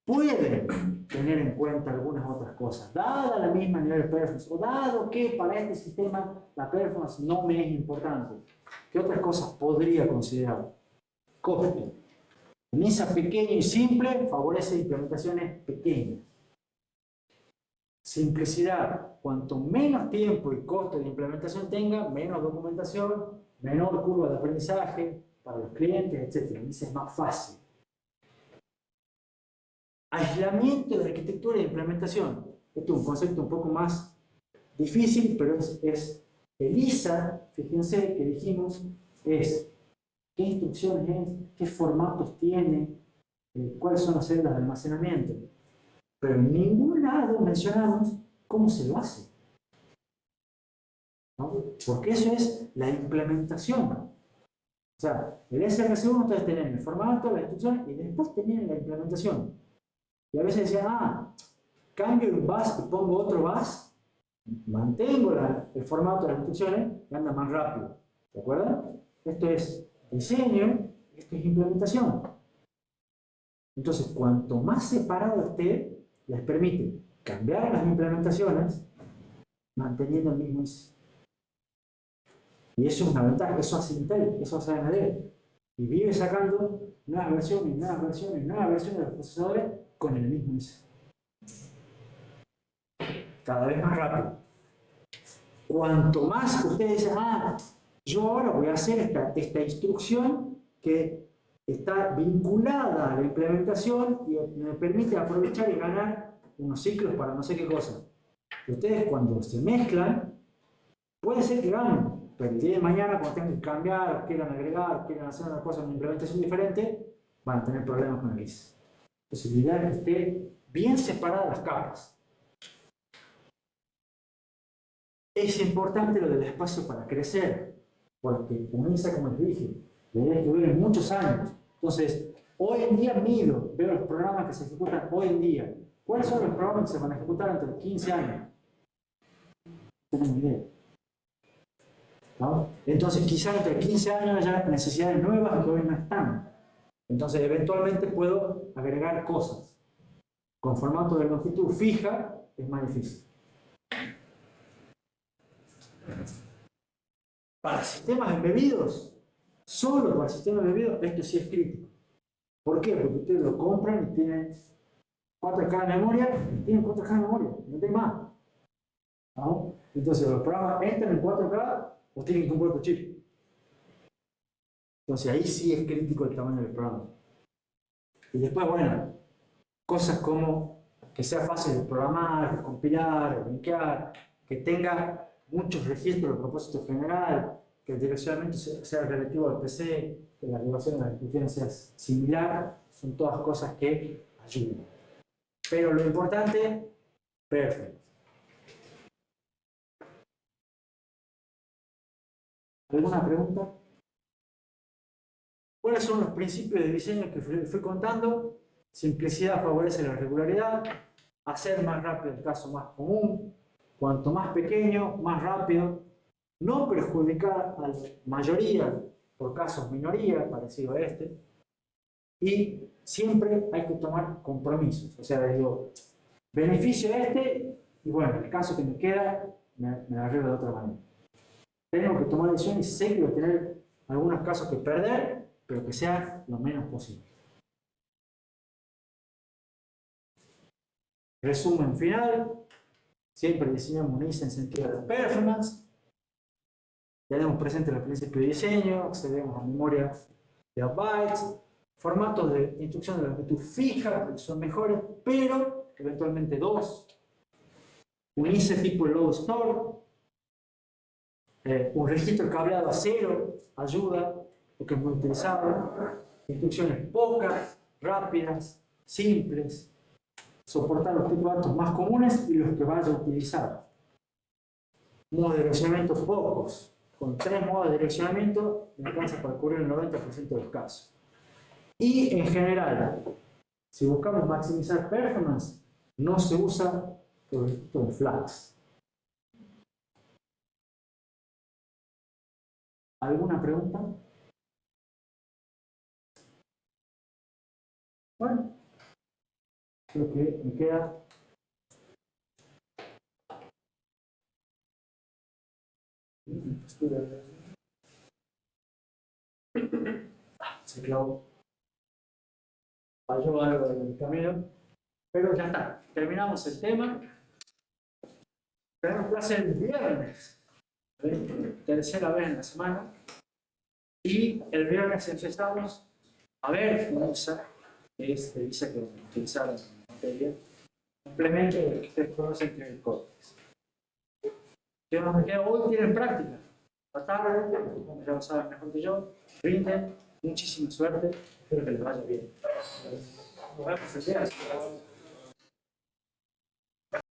pueden tener en cuenta algunas otras cosas, dada la misma nivel de performance, o dado que para este sistema la performance no me es importante. ¿Qué otras cosas podría considerar? Coste. En ISA pequeño y simple favorece implementaciones pequeñas. Simplicidad. Cuanto menos tiempo y costo de implementación tenga, menos documentación, menor curva de aprendizaje para los clientes, etc. En ISA es más fácil. Aislamiento de arquitectura e implementación. Esto es un concepto un poco más difícil, pero es el ISA, fíjense que dijimos, es qué instrucciones es, qué formatos tiene, cuáles son las celdas de almacenamiento. Pero en ningún lado mencionamos cómo se lo hace. ¿No? Porque eso es la implementación. O sea, el SRC1 ustedes tienen el formato, la instrucción y después tienen la implementación. Y a veces decían, cambio un bus y pongo otro bus, mantengo el formato de las instrucciones y anda más rápido. ¿De acuerdo? Esto es diseño, esto es implementación. Entonces, cuanto más separado esté, les permite cambiar las implementaciones manteniendo el mismo ISA. Y eso es una ventaja, eso hace Intel, eso hace AMD. Y vive sacando nuevas versiones de los procesadores con el mismo ISA. Cada vez más rápido. Cuanto más ustedes dicen, yo ahora voy a hacer esta instrucción que está vinculada a la implementación y me permite aprovechar y ganar unos ciclos para no sé qué cosa. Ustedes cuando se mezclan, puede ser que ganen, pero el día de mañana cuando tengan que cambiar, quieran agregar, quieran hacer una cosa, una implementación diferente, van a tener problemas con el IS. Entonces, la idea es que esté bien separadas las capas. Es importante lo del espacio para crecer, porque comienza, como les dije, la idea es que duren muchos años. Entonces, hoy en día mido, veo los programas que se ejecutan hoy en día. ¿Cuáles son los programas que se van a ejecutar entre los 15 años? No tengo idea. ¿No? Entonces, quizás entre 15 años haya necesidades nuevas que hoy no están. Entonces, eventualmente puedo agregar cosas. Con formato de longitud fija es más difícil. Para sistemas embebidos, solo para sistemas embebidos, esto sí es crítico. ¿Por qué? Porque ustedes lo compran y tienen 4K de memoria, y tienen 4K de memoria, no tienen más. ¿No? Entonces, los programas entran en 4K o tienen que comprar otro chip. Entonces, ahí sí es crítico el tamaño del programa. Y después, bueno, cosas como que sea fácil de programar, de compilar, de linkear, que tenga muchos registros de propósito general, que el direccionamiento sea relativo al PC, que la relación de las instrucciones sea similar, son todas cosas que ayudan. Pero lo importante, perfecto. ¿Alguna pregunta? ¿Cuáles son los principios de diseño que fui contando? Simplicidad favorece la regularidad, hacer más rápido el caso más común, cuanto más pequeño, más rápido, no perjudicar a la mayoría por casos minoría, parecido a este, y siempre hay que tomar compromisos, o sea, digo, beneficio a este, y bueno, el caso que me queda, me arreglo de otra manera. Tengo que tomar decisiones y sé que voy a tener algunos casos que perder, pero que sean lo menos posible. Resumen final, siempre diseñamos un ISA en sentido de performance, tenemos presente los principios de diseño, accedemos a memoria de bytes, formatos de instrucción de longitud fija, son mejores, pero eventualmente dos, un ISA tipo load store, un registro cableado a cero ayuda, porque es muy utilizado, instrucciones pocas, rápidas, simples, soportar los tipos de datos más comunes y los que vaya a utilizar. Modos de direccionamiento pocos. Con 3 modos de direccionamiento me alcanza para cubrir el 90% de los casos. Y en general, si buscamos maximizar performance, no se usa el registro de flags. ¿Alguna pregunta? Bueno, creo que me queda. Se clavó. Falló algo en el camino. Pero ya está. Terminamos el tema. Tenemos clase el viernes. Tercera vez en la semana. Y el viernes empezamos a ver un ISA, que es el ISA que vamos a utilizar en la materia. Complemento de que ustedes conocen que es el códex. ¿Qué más me queda? Hoy tienen práctica. La tarde, como ya lo saben mejor que yo, rinden, muchísima suerte, espero que les vaya bien. Nos vemos el día.